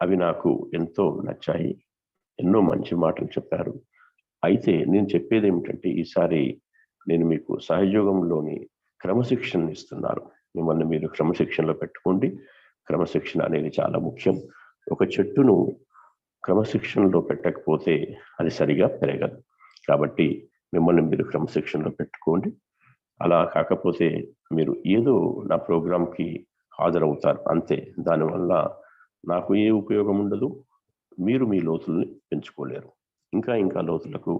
అవి నాకు ఎంతో నచ్చాయి, ఎన్నో మంచి మాటలు చెప్పారు. అయితే నేను చెప్పేది ఏమిటంటే ఈసారి నేను మీకు సహయోగంలోని క్రమశిక్షణ ఇస్తున్నాను. మిమ్మల్ని మీరు క్రమశిక్షణలో పెట్టుకోండి. క్రమశిక్షణ అనేది చాలా ముఖ్యం. ఒక చెట్టును క్రమశిక్షణలో పెట్టకపోతే అది సరిగా పెరగదు. కాబట్టి మిమ్మల్ని మీరు క్రమశిక్షణలో పెట్టుకోండి. అలా కాకపోతే మీరు ఏదో నా ప్రోగ్రాంకి హాజరవుతారు అంతే. దానివల్ల నాకు ఏ ఉపయోగం ఉండదు, మీరు మీ లోతుల్ని పెంచుకోలేరు. ఇంకా లోతులకు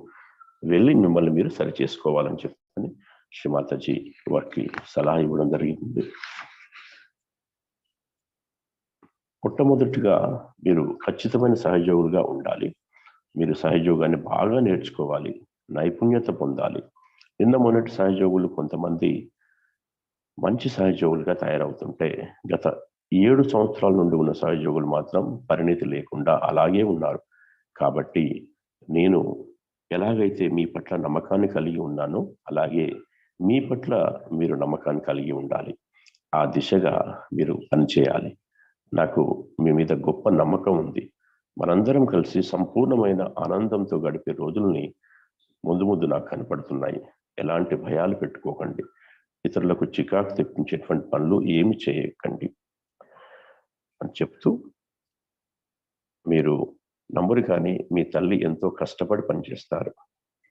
వెళ్ళి మిమ్మల్ని మీరు సరి చేసుకోవాలని చెప్పని శ్రీ మాతాజీ వారికి సలహా ఇవ్వడం జరిగింది. మొట్టమొదటిగా మీరు ఖచ్చితమైన సహయోగులుగా ఉండాలి. మీరు సహయోగాన్ని బాగా నేర్చుకోవాలి, నైపుణ్యత పొందాలి. నిన్న మొన్నటి సహయోగులు కొంతమంది మంచి సహయోగులుగా తయారవుతుంటే గత 7 సంవత్సరాల నుండి ఉన్న సహయోగులు మాత్రం పరిణితి లేకుండా అలాగే ఉన్నారు. కాబట్టి నేను ఎలాగైతే మీ పట్ల నమ్మకాన్ని కలిగి ఉన్నానో అలాగే మీ పట్ల మీరు నమ్మకాన్ని కలిగి ఉండాలి. ఆ దిశగా మీరు పనిచేయాలి. నాకు మీ మీద గొప్ప నమ్మకం ఉంది. మనందరం కలిసి సంపూర్ణమైన ఆనందంతో గడిపే రోజుల్ని ముందు నాకు కనపడుతున్నాయి. ఎలాంటి భయాలు పెట్టుకోకండి. ఇతరులకు చికాకు తెప్పించేటువంటి పనులు ఏమి చేయకండి అని చెప్తూ, మీరు నమ్మరు కానీ మీ తల్లి ఎంతో కష్టపడి పనిచేస్తారు.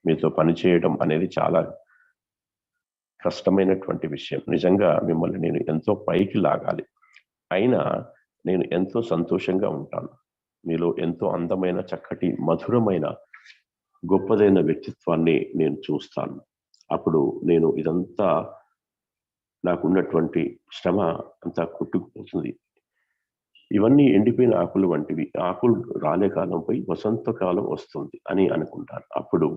మీతో పనిచేయడం అనేది చాలా కష్టమైనటువంటి విషయం. నిజంగా మిమ్మల్ని నేను ఎంతో పైకి లాగాలి. అయినా నేను ఎంతో సంతోషంగా ఉంటాను. మీలో ఎంతో అందమైన, చక్కటి, మధురమైన, గొప్పదైన వ్యక్తిత్వాన్ని నేను చూస్తాను. అప్పుడు నేను ఇదంతా నాకున్నటువంటి శ్రమ అంతా కొట్టుకుపోతుంది. ఇవన్నీ ఎండిపోయిన ఆకులు వంటివి. ఆకులు రాలే కాలం పోయి వసంతకాలం వస్తుంది అని అనుకుంటాను. అప్పుడు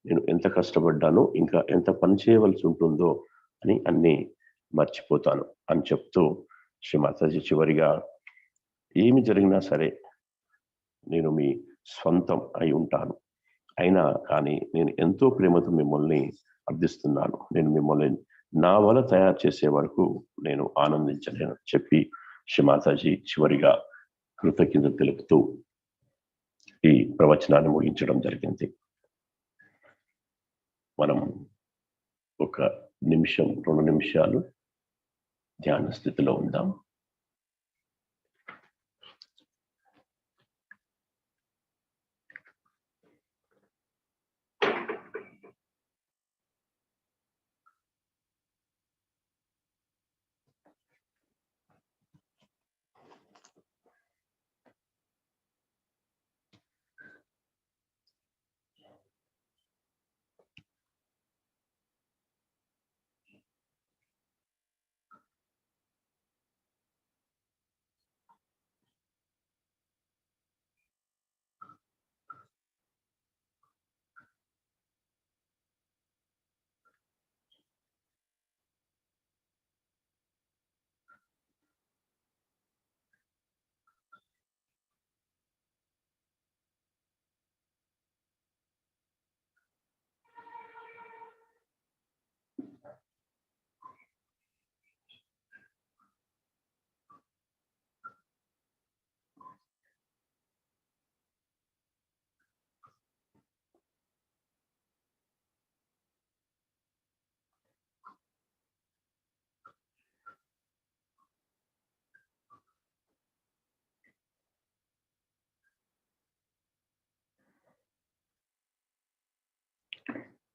నేను ఎంత కష్టపడ్డానో, ఇంకా ఎంత పని చేయవలసి ఉంటుందో అని అన్నీ మర్చిపోతాను అని చెప్తూ శ్రీ మాతాజీ చివరిగా, ఏమి జరిగినా సరే నేను మీ స్వంతం అయి ఉంటాను. అయినా కానీ నేను ఎంతో ప్రేమతో మిమ్మల్ని అర్థిస్తున్నాను. నేను మిమ్మల్ని నా వల్ల తయారు చేసే వరకు నేను ఆనందించలేను చెప్పి శ్రీమాతాజీ చివరిగా కృతజ్ఞత తెలుపుతూ ఈ ప్రవచనాన్ని ముగించడం జరిగింది. మనం ఒక నిమిషం 2 నిమిషాలు ధ్యాన స్థితిలో ఉందాం.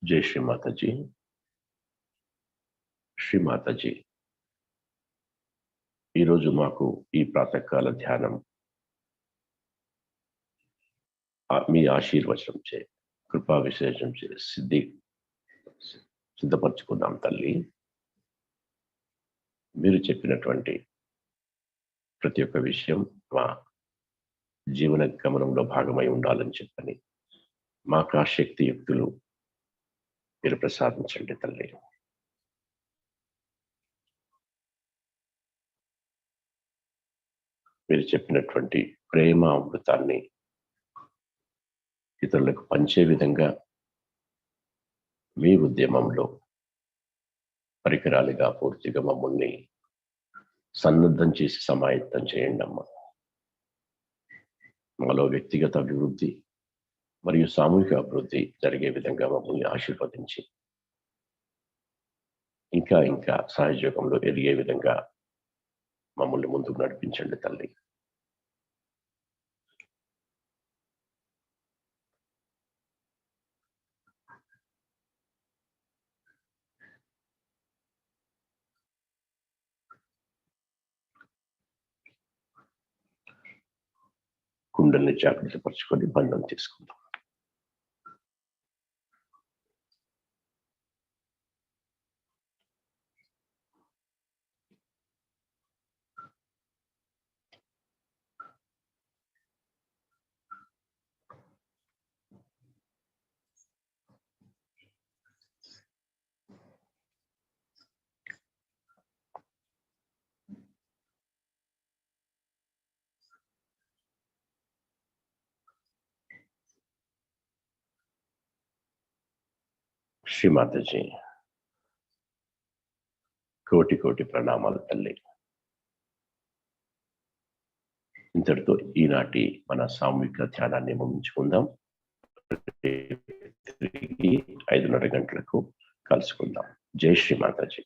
జై శ్రీమాతాజీ. శ్రీమాతాజీ, ఈరోజు మాకు ఈ ప్రాతకాల ధ్యానం మీ ఆశీర్వచనం చే, కృపా విశేషం చే సిద్ధపరచుకున్నాం తల్లి. మీరు చెప్పినటువంటి ప్రతి ఒక్క విషయం మా జీవన గమనంలో భాగమై ఉండాలని చెప్పని మాకు ఆ శక్తి యుక్తులు మీరు ప్రసాదించండి తల్లి. మీరు చెప్పినటువంటి ప్రేమ అమృతాన్ని ఇతరులకు పంచే విధంగా మీ ఉద్యమంలో పరికరాలుగా పూర్తిగా మమ్మల్ని సన్నద్ధం చేసి సమాయత్తం చేయండి అమ్మా. మాలో వ్యక్తిగత అభివృద్ధి మరియు సామూహిక అభివృద్ధి జరిగే విధంగా మమ్మల్ని ఆశీర్వదించి ఇంకా ఇంకా సహజయోగంలో ఎదిగే విధంగా మమ్మల్ని ముందుకు నడిపించండి తల్లి. కుండల్ని జాగ్రత్త పరుచుకొని బంధం తీసుకుందాం. శ్రీమాతాజీ, కోటి కోటి ప్రణామాలు తల్లి. ఇంతటితో ఈనాటి మన సామూహిక ధ్యానాన్ని ముగించుకుందాం. తిరిగి 5:30 గంటలకు కలుసుకుందాం. జై శ్రీమాతాజీ.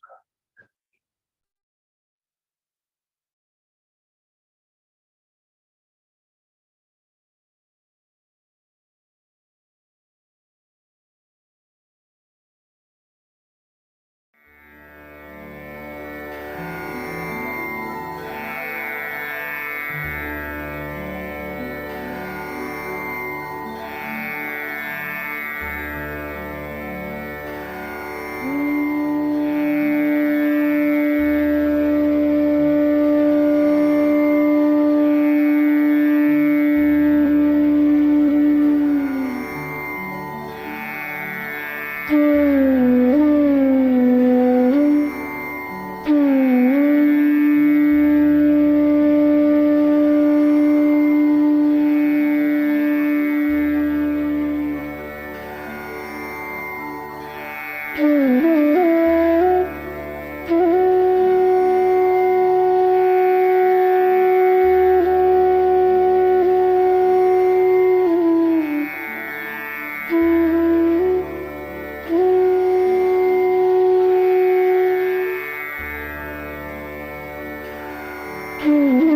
Mm-hmm.